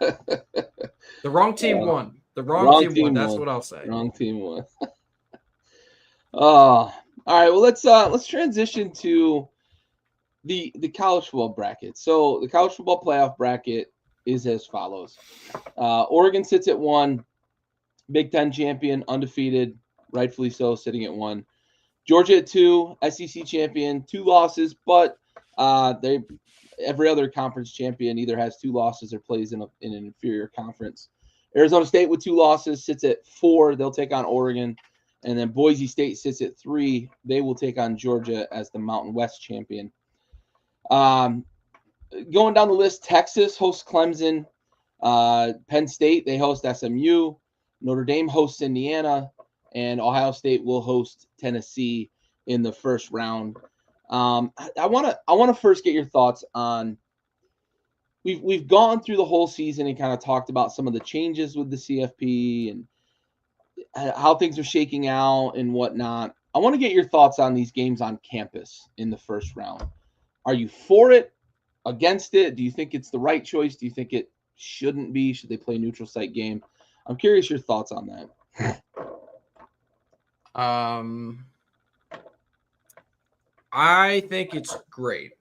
The wrong team won. The wrong team won. That's what I'll say. Wrong team won. All right. Well, let's transition to the college football bracket. So the college football playoff bracket is as follows. Oregon sits at 1, Big Ten champion, undefeated, rightfully so, sitting at 1. Georgia at 2, SEC champion, 2 losses, but every other conference champion either has 2 losses or plays in an inferior conference. Arizona State with 2 losses sits at 4. They'll take on Oregon. And then Boise State sits at 3. They will take on Georgia as the Mountain West champion. Going down the list, Texas hosts Clemson. Penn State, they host SMU. Notre Dame hosts Indiana. And Ohio State will host Tennessee in the first round. I want to first get your thoughts on. We've gone through the whole season and kind of talked about some of the changes with the CFP and how things are shaking out and whatnot. I want to get your thoughts on these games on campus in the first round. Are you for it? Against it? Do you think it's the right choice? Do you think it shouldn't be? Should they play a neutral site game? I'm curious your thoughts on that. I think it's great.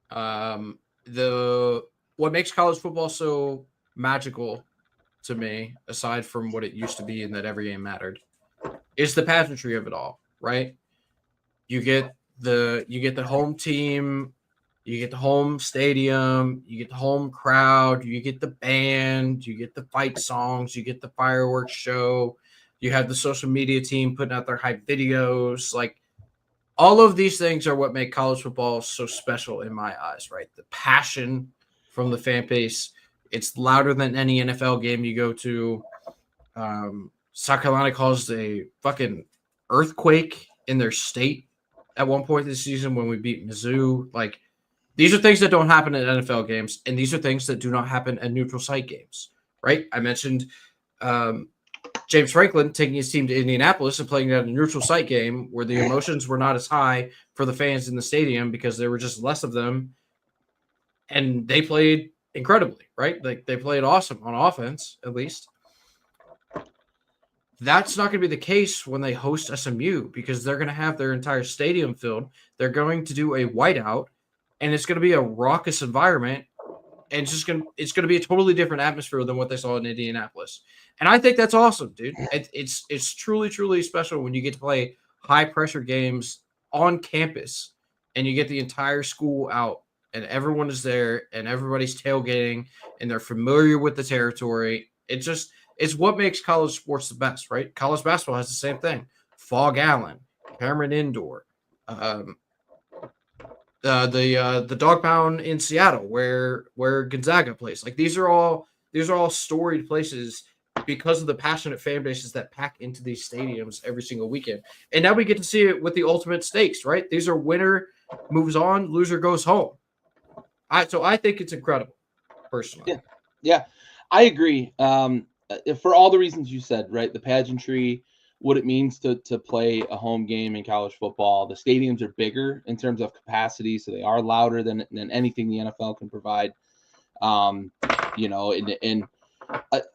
What makes college football so magical to me, aside from what it used to be and that every game mattered, is the pageantry of it all, right? You get the home team, you get the home stadium, you get the home crowd, you get the band, you get the fight songs, you get the fireworks show, you have the social media team putting out their hype videos. Like, all of these things are what make college football so special in my eyes, right? The passion from the fan base. It's louder than any NFL game you go to. South Carolina caused a fucking earthquake in their state at one point this season when we beat Mizzou. Like, these are things that don't happen at NFL games, and these are things that do not happen at neutral site games, right? I mentioned James Franklin taking his team to Indianapolis and playing at a neutral site game where the emotions were not as high for the fans in the stadium because there were just less of them, and they played incredibly, right? Like, they played awesome on offense, at least. That's not going to be the case when they host SMU because they're going to have their entire stadium filled. They're going to do a whiteout, and it's going to be a raucous environment, and it's going to be a totally different atmosphere than what they saw in Indianapolis. And I think that's awesome, dude. It's truly, truly special when you get to play high pressure games on campus, and you get the entire school out, and everyone is there, and everybody's tailgating, and they're familiar with the territory. It's what makes college sports the best, right? College basketball has the same thing. Fog Allen, Cameron Indoor, the Dog Pound in Seattle, where Gonzaga plays. Like, these are all storied places because of the passionate fan bases that pack into these stadiums every single weekend. And now we get to see it with the ultimate stakes, right? These are winner moves on, loser goes home. So I think it's incredible, personally. Yeah, I agree. For all the reasons you said, right? The pageantry, what it means to play a home game in college football. The stadiums are bigger in terms of capacity, so they are louder than anything the NFL can provide. And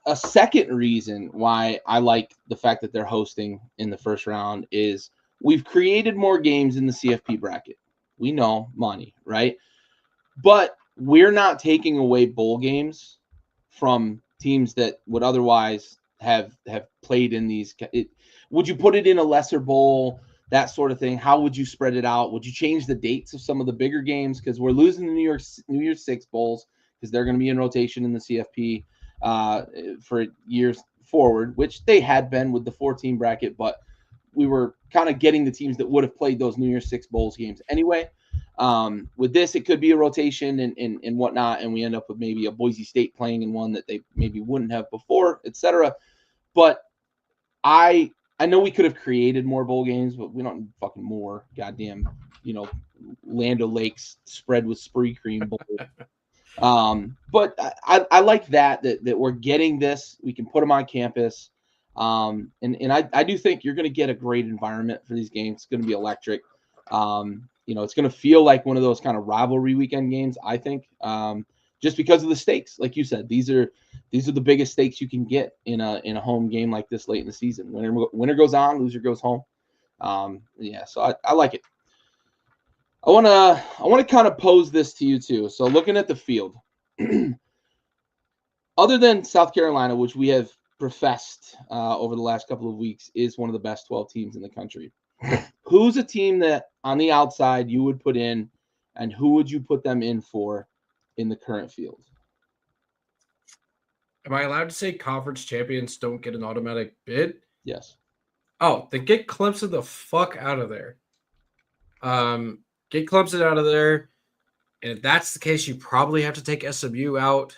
a second reason why I like the fact that they're hosting in the first round is we've created more games in the CFP bracket. We know money, right? But we're not taking away bowl games from teams that would otherwise have played in these. Would you put it in a lesser bowl, that sort of thing? How would you spread it out? Would you change the dates of some of the bigger games? Because we're losing the New Year's Six bowls because they're going to be in rotation in the CFP for years forward, which they had been with the 4-team bracket, but we were kind of getting the teams that would have played those New Year's Six bowls games anyway. With this, it could be a rotation and whatnot, and we end up with maybe a Boise State playing in one that they maybe wouldn't have before, etc. But I I know we could have created more bowl games, but we don't need fucking more goddamn, Land O'Lakes spread with Spree Cream bowl. But I like that we're getting this. We can put them on campus. And I do think you're going to get a great environment for these games. It's going to be electric. It's going to feel like one of those kind of rivalry weekend games, I think, just because of the stakes. Like you said, these are the biggest stakes you can get in a home game like this late in the season. Winner goes on, loser goes home. So I like it. I want to kind of pose this to you too. So looking at the field, other than South Carolina, which we have professed over the last couple of weeks is one of the best 12 teams in the country, who's a team that on the outside you would put in, and who would you put them in for in the current field? Am I allowed to say conference champions don't get an automatic bid? Yes. Oh, then get Clemson the fuck out of there. Get Clemson out of there. And if that's the case, you probably have to take SMU out.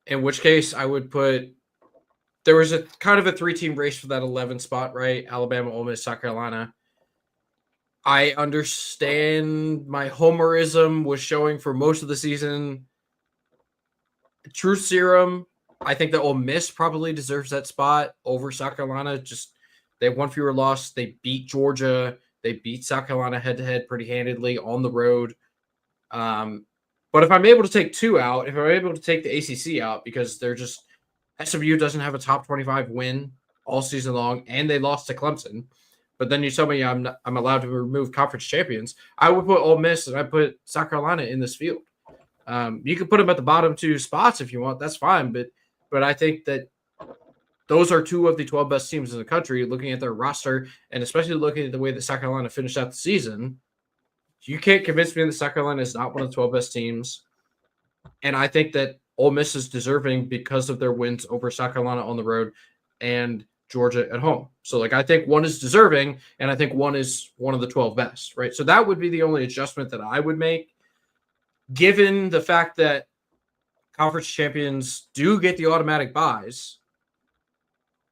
In which case, I would put. There was a kind of a 3-team race for that 11 spot, right? Alabama, Ole Miss, South Carolina. I understand my homerism was showing for most of the season. True serum, I think that Ole Miss probably deserves that spot over South Carolina. Just they have one fewer loss. They beat Georgia. They beat South Carolina head-to-head pretty handedly on the road. But if I'm able to take 2 out, if I'm able to take the ACC out, because they're just SMU doesn't have a top 25 win all season long, and they lost to Clemson. But then you tell me I'm allowed to remove conference champions. I would put Ole Miss and I put South Carolina in this field. You can put them at the bottom 2 spots if you want. That's fine. But I think that those are 2 of the 12 best teams in the country. Looking at their roster, and especially looking at the way that South Carolina finished out the season, you can't convince me that South Carolina is not one of the 12 best teams. And I think that Ole Miss is deserving because of their wins over South Carolina on the road and Georgia at home. So, I think one is deserving, and I think one is one of the 12 best, right? So that would be the only adjustment that I would make, given the fact that conference champions do get the automatic buys,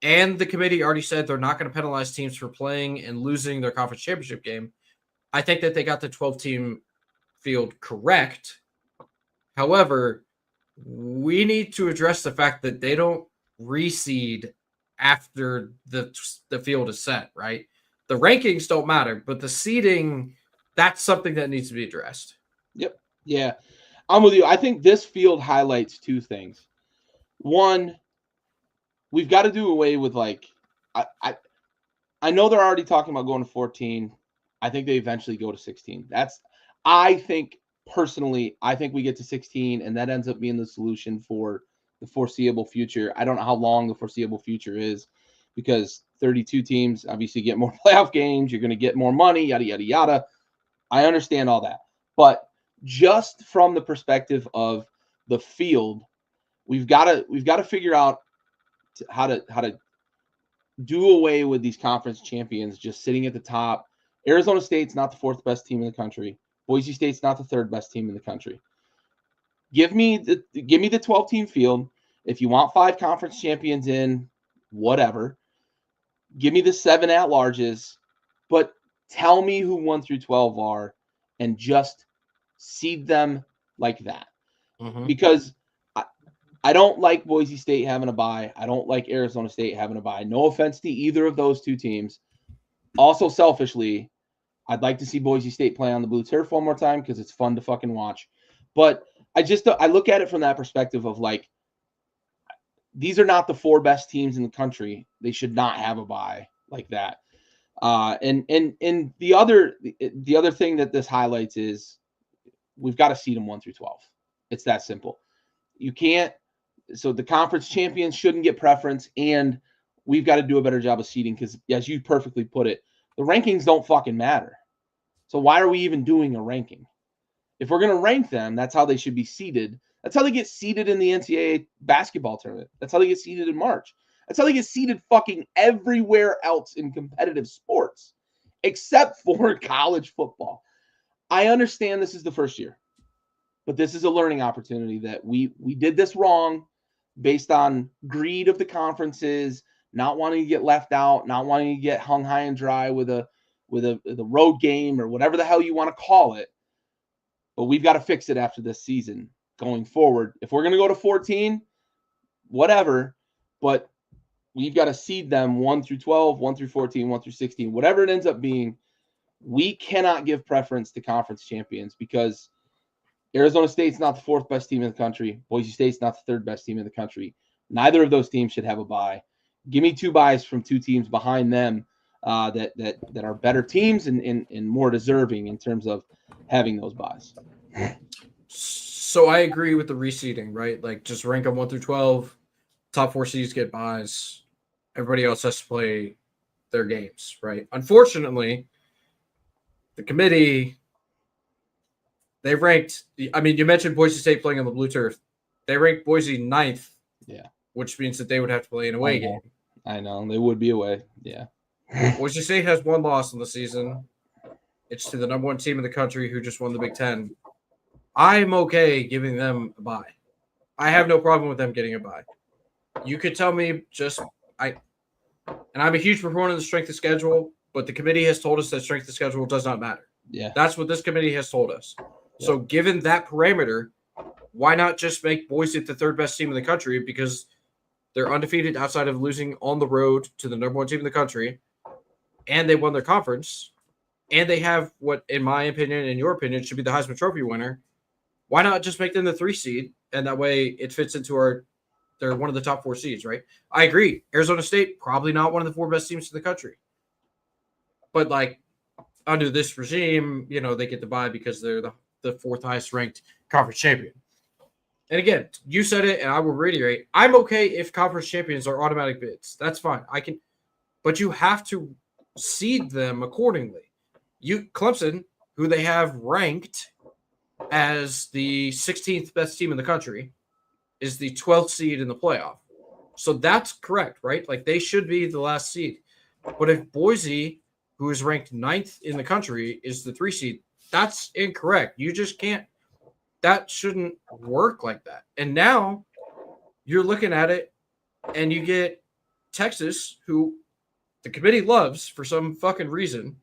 and the committee already said they're not going to penalize teams for playing and losing their conference championship game. I think that they got the 12-team field correct. However, we need to address the fact that they don't reseed after the field is set, right? The rankings don't matter, but the seeding, that's something that needs to be addressed. Yep. Yeah. I'm with you. I think this field highlights 2 things. One, we've got to do away with I know they're already talking about going to 14. I think they eventually go to 16. I think personally, we get to 16 and that ends up being the solution for the foreseeable future. I don't know how long the foreseeable future is, because 32 teams obviously get more playoff games. You're going to get more money, yada, yada, yada. I understand all that. But just from the perspective of the field, we've got to figure out how to do away with these conference champions just sitting at the top. Arizona State's not the 4th best team in the country. Boise State's not the 3rd best team in the country. Give me the 12-team field. If you want 5 conference champions in, whatever. Give me the 7 at-larges, but tell me who 1 through 12 are, and just seed them like that. Mm-hmm. Because I don't like Boise State having a bye. I don't like Arizona State having a bye. No offense to either of those 2 teams. Also, selfishly, I'd like to see Boise State play on the blue turf one more time because it's fun to fucking watch. But I look at it from that perspective of these are not the 4 best teams in the country. They should not have a bye like that. And the other thing that this highlights is we've got to seed them 1 through 12. It's that simple. You can't. So the conference champions shouldn't get preference, and we've got to do a better job of seeding because, as you perfectly put it, the rankings don't fucking matter. So why are we even doing a ranking? If we're going to rank them, that's how they should be seeded. That's how they get seeded in the NCAA basketball tournament. That's how they get seeded in March. That's how they get seeded fucking everywhere else in competitive sports, except for college football. I understand this is the first year, but this is a learning opportunity that we did this wrong based on greed of the conferences, not wanting to get left out, not wanting to get hung high and dry with a road game or whatever the hell you want to call it. But we've got to fix it after this season going forward. If we're going to go to 14, whatever, but we've got to seed them 1 through 12, 1 through 14, 1 through 16, whatever it ends up being. We cannot give preference to conference champions because Arizona State's not the 4th best team in the country. Boise State's not the 3rd best team in the country. Neither of those teams should have a bye. Give me 2 byes from 2 teams behind them that are better teams and more deserving in terms of having those byes. So I agree with the reseeding, right? Like just rank them 1 through 12. Top 4 seeds get byes. Everybody else has to play their games, right? Unfortunately, the committee, they ranked, I mean, you mentioned Boise State playing on the blue turf. They ranked Boise 9th. Yeah. Which means that they would have to play an away game. I know. They would be away. Yeah. Boise State has 1 loss in the season. It's to the number 1 team in the country who just won the Big Ten. I'm okay giving them a bye. I have no problem with them getting a bye. You could tell me and I'm a huge proponent of the strength of schedule, but the committee has told us that strength of schedule does not matter. Yeah. That's what this committee has told us. Yeah. So given that parameter, why not just make Boise the 3rd best team in the country because they're undefeated outside of losing on the road to the number 1 team in the country, and they won their conference, and they have what, in my opinion and your opinion, should be the Heisman Trophy winner. Why not just make them the 3 seed, and that way it fits into they're one of the top 4 seeds, right? I agree. Arizona State, probably not one of the 4 best teams in the country. But, like, under this regime, they get the bye because they're the 4th highest ranked conference champion. And again, you said it, and I will reiterate, I'm okay if conference champions are automatic bids. That's fine. But you have to seed them accordingly. Clemson, who they have ranked as the 16th best team in the country, is the 12th seed in the playoff. So that's correct, right? Like they should be the last seed. But if Boise, who is ranked 9th in the country, is the 3 seed, that's incorrect. You just can't. That shouldn't work like that. And now you're looking at it and you get Texas, who the committee loves for some fucking reason.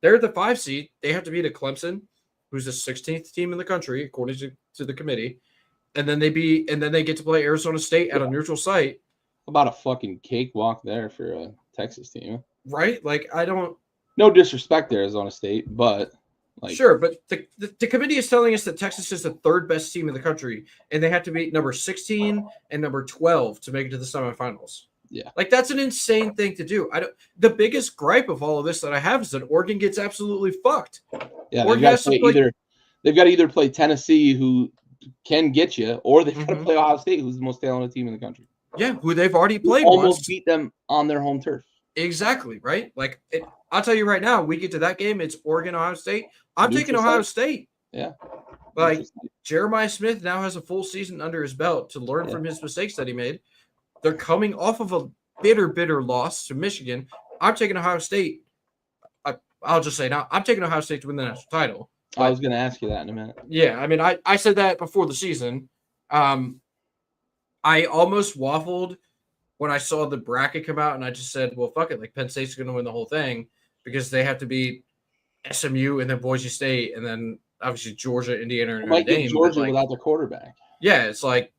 They're the 5 seed. They have to beat a Clemson, who's the 16th team in the country, according to the committee. And then they get to play Arizona State at a neutral site. About a fucking cakewalk there for a Texas team. Right? Like, no disrespect to Arizona State, but sure, but the committee is telling us that Texas is the 3rd best team in the country, and they have to beat number 16 and number 12 to make it to the semifinals. Yeah. Like, that's an insane thing to do. The biggest gripe of all of this that I have is that Oregon gets absolutely fucked. Yeah, they've got to either play Tennessee, who can get you, or they've got to play Ohio State, who's the most talented team in the country. Yeah, who they've already played almost once. Beat them on their home turf. Exactly, right? Like, I'll tell you right now, we get to that game, it's Oregon, Ohio State. I'm taking Ohio State. Yeah. Like, Jeremiah Smith now has a full season under his belt to learn from his mistakes that he made. They're coming off of a bitter loss to Michigan. I'm taking Ohio State. I'll just say now, I'm taking Ohio State to win the national title. I was going to ask you that in a minute. Yeah, I mean, I said that before the season. I almost waffled when I saw the bracket come out, and I just said, well, fuck it. Like, Penn State's going to win the whole thing because they have to beat SMU and then Boise State and then obviously Georgia, Indiana, and Notre Dame. Georgia without their quarterback. Yeah, it's like,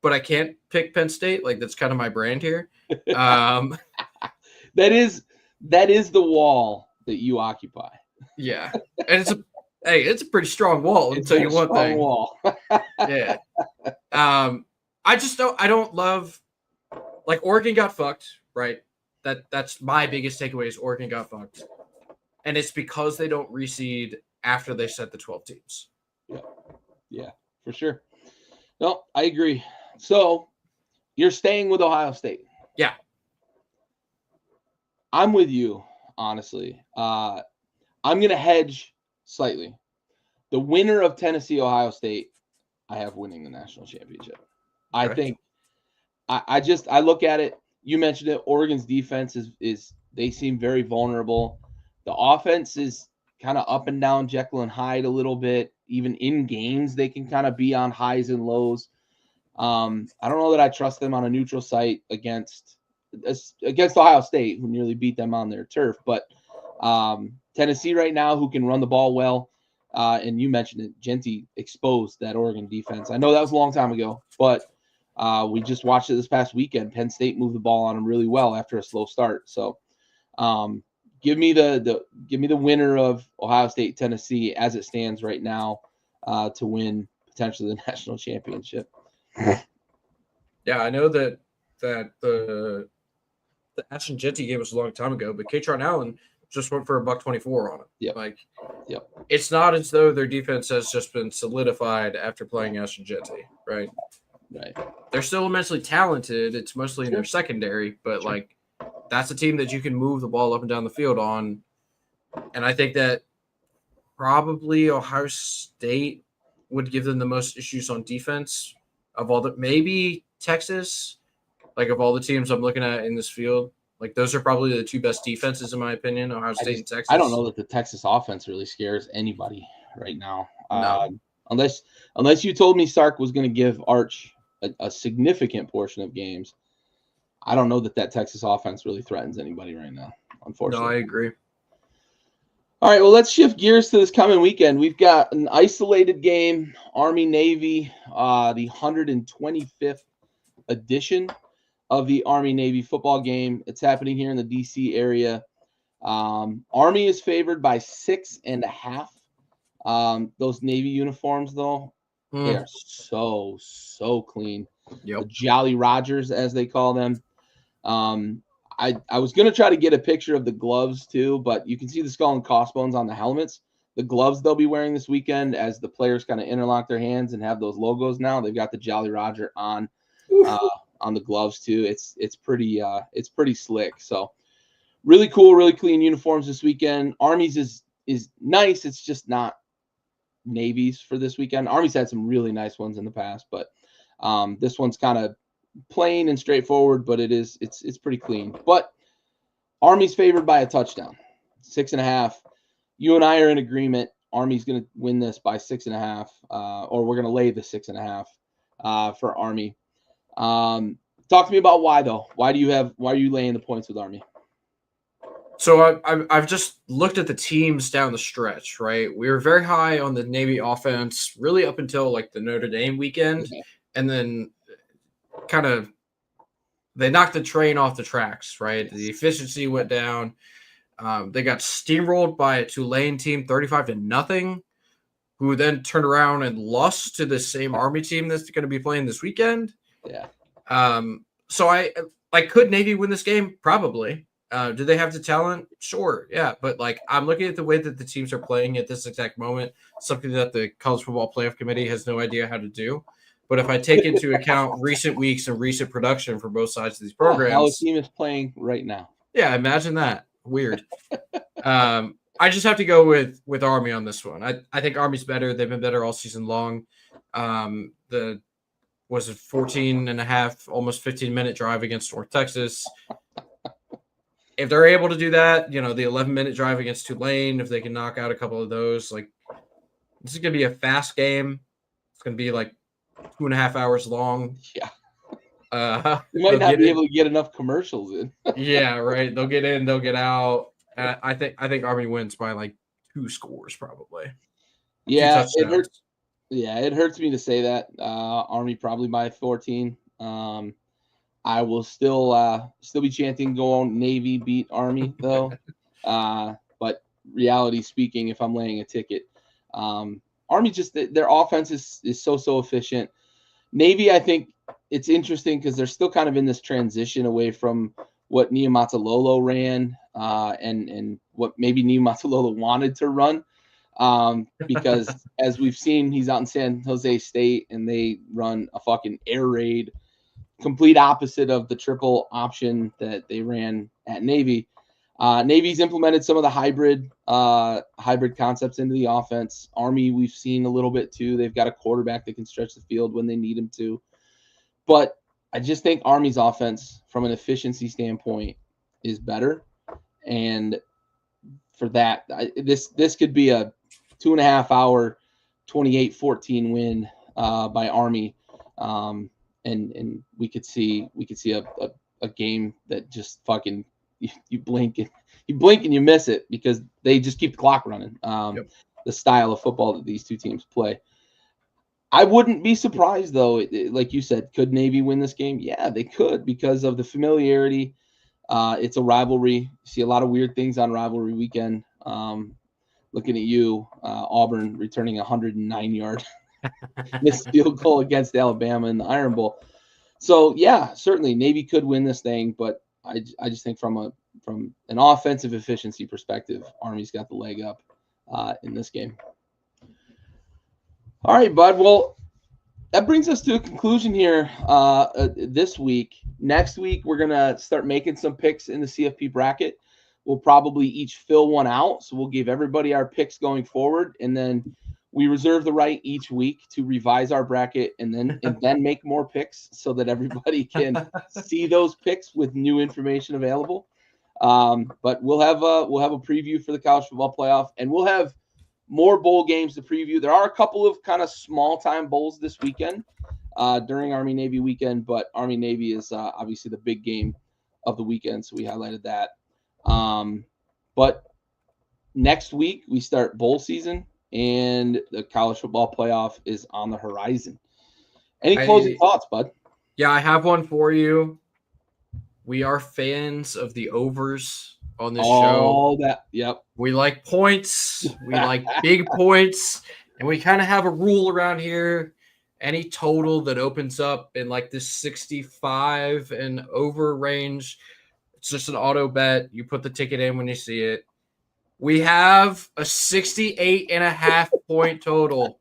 but I can't pick Penn State. Like, that's kind of my brand here. That is the wall that you occupy. Yeah, and it's a pretty strong wall. I'll tell you one thing. Wall. Yeah. I don't love, like, Oregon got fucked, right? That's my biggest takeaway is Oregon got fucked. And it's because they don't reseed after they set the 12 teams. Yeah, for sure. No, I agree. So you're staying with Ohio State. Yeah. I'm with you, honestly. I'm going to hedge slightly. The winner of Tennessee, Ohio State, I have winning the national championship. I think I look at it. You mentioned it. Oregon's defense is they seem very vulnerable. The offense is kind of up and down, Jekyll and Hyde a little bit. Even in games, they can kind of be on highs and lows. I don't know that I trust them on a neutral site against against Ohio State, who nearly beat them on their turf. But Tennessee right now, who can run the ball well, and you mentioned it, Genty exposed that Oregon defense. I know that was a long time ago, but we just watched it this past weekend. Penn State moved the ball on them really well after a slow start. So give me the winner of Ohio State Tennessee as it stands right now to win potentially the national championship. Yeah, I know that the Ashton Genty game was a long time ago, but Katron Allen just went for $124 on it. Yep. Like, yep. It's not as though their defense has just been solidified after playing Ashton Genty, right? Right. They're still immensely talented. It's mostly in their secondary, but like that's a team that you can move the ball up and down the field on. And I think that probably Ohio State would give them the most issues on defense of all the, maybe Texas, like of all the teams I'm looking at in this field. Like those are probably the two best defenses in my opinion, Ohio State and Texas. I don't know that the Texas offense really scares anybody right now. No. Unless you told me Sark was going to give Arch a significant portion of games, I don't know that Texas offense really threatens anybody right now, unfortunately. No, I agree. All right, well, let's shift gears to this coming weekend. We've got an isolated game, Army-Navy, the 125th edition of the Army-Navy football game. It's happening here in the D.C. area. Army is favored by 6.5. Those Navy uniforms, though, they are so clean. Yep. The Jolly Rogers, as they call them. I was going to try to get a picture of the gloves, too, but you can see the skull and crossbones on the helmets. The gloves they'll be wearing this weekend as the players kind of interlock their hands and have those logos now. They've got the Jolly Roger on the gloves, too. It's pretty slick. So really cool, really clean uniforms this weekend. Army's is nice. It's just not Navy's for this weekend. Army's had some really nice ones in the past, but this one's kind of plain and straightforward, but it's pretty clean. But Army's favored by a touchdown, 6.5. You and I are in agreement. Army's going to win this by 6.5, or we're going to lay the 6.5 for Army. Talk to me about why though. Why are you laying the points with Army? So I've just looked at the teams down the stretch, right? We were very high on the Navy offense, really up until like the Notre Dame weekend, and then kind of they knocked the train off the tracks, right? The efficiency went down. They got steamrolled by a Tulane team, 35-0, who then turned around and lost to the same Army team that's going to be playing this weekend. Yeah. So I could Navy win this game? Probably. Do they have the talent? Sure. Yeah. But like, I'm looking at the way that the teams are playing at this exact moment, something that the College Football Playoff Committee has no idea how to do. But if I take into account recent weeks and recent production for both sides of these programs, how the team is playing right now. Yeah. Imagine that. Weird. I just have to go with Army on this one. I think Army's better. They've been better all season long. Was it 14.5, almost 15-minute drive against North Texas. If they're able to do that, the 11-minute drive against Tulane, if they can knock out a couple of those, like this is going to be a fast game. It's going to be like 2.5 hours long. Yeah. They might not be able to get enough commercials in. Yeah, right. They'll get in, they'll get out. I think Army wins by like 2 scores probably. Yeah, it hurts. Yeah, it hurts me to say that. Army probably by 14. I will still be chanting "Go on Navy, beat Army" though. But reality speaking, if I'm laying a ticket, Army just their offense is so efficient. Navy, I think it's interesting because they're still kind of in this transition away from what Niumatalolo ran and what maybe Niumatalolo wanted to run. Because as we've seen, he's out in San Jose State and they run a fucking air raid, complete opposite of the triple option that they ran at Navy. Navy's implemented some of the hybrid concepts into the offense. Army, we've seen a little bit too. They've got a quarterback that can stretch the field when they need him to. But I just think Army's offense, from an efficiency standpoint, is better. And for that, this could be a 2.5 hour, 28-14 win by Army. And we could see a a game that just fucking you blink and you miss it because they just keep the clock running. Yep. The style of football that these two teams play. I wouldn't be surprised though. Like you said, could Navy win this game? Yeah, they could because of the familiarity. It's a rivalry. You see a lot of weird things on rivalry weekend. Looking at you, Auburn returning a 109-yard missed field goal against Alabama in the Iron Bowl. So yeah, certainly Navy could win this thing, but I just think from an offensive efficiency perspective, Army's got the leg up in this game. All right, bud. Well, that brings us to a conclusion here this week. Next week, we're going to start making some picks in the CFP bracket. We'll probably each fill one out. So we'll give everybody our picks going forward. And then we reserve the right each week to revise our bracket and then make more picks so that everybody can see those picks with new information available. But we'll have a preview for the college football playoff, and we'll have more bowl games to preview. There are a couple of kind of small time bowls this weekend during Army-Navy weekend, but Army-Navy is obviously the big game of the weekend, so we highlighted that. But next week we start bowl season, and the college football playoff is on the horizon. Any closing thoughts, bud? Yeah, I have one for you. We are fans of the overs on this show. Yep. We like points. We like big points. And we kind of have a rule around here. Any total that opens up in like this 65 and over range, it's just an auto bet. You put the ticket in when you see it. We have a 68.5 point total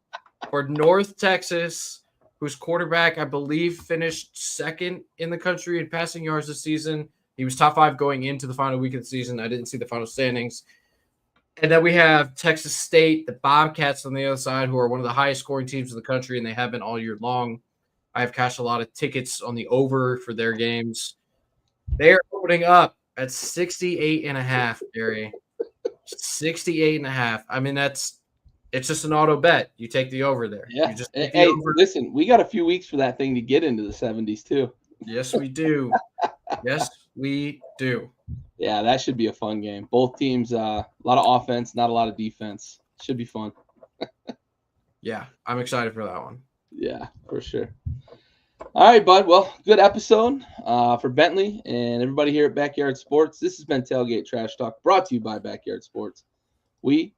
for North Texas, whose quarterback, I believe, finished second in the country in passing yards this season. He was top 5 going into the final week of the season. I didn't see the final standings. And then we have Texas State, the Bobcats on the other side, who are one of the highest scoring teams in the country, and they have been all year long. I have cashed a lot of tickets on the over for their games. They're opening up at 68.5, Gary. 68.5. I mean, it's just an auto bet. You take the over there. Yeah. You just take hey, over. Listen, we got a few weeks for that thing to get into the 70s too. Yes, we do. Yes, we do. Yeah, that should be a fun game. Both teams, a lot of offense, not a lot of defense. Should be fun. Yeah, I'm excited for that one. Yeah, for sure. All right, bud. Well, good episode for Bentley and everybody here at Backyard Sports. This has been Tailgate Trash Talk, brought to you by Backyard Sports. We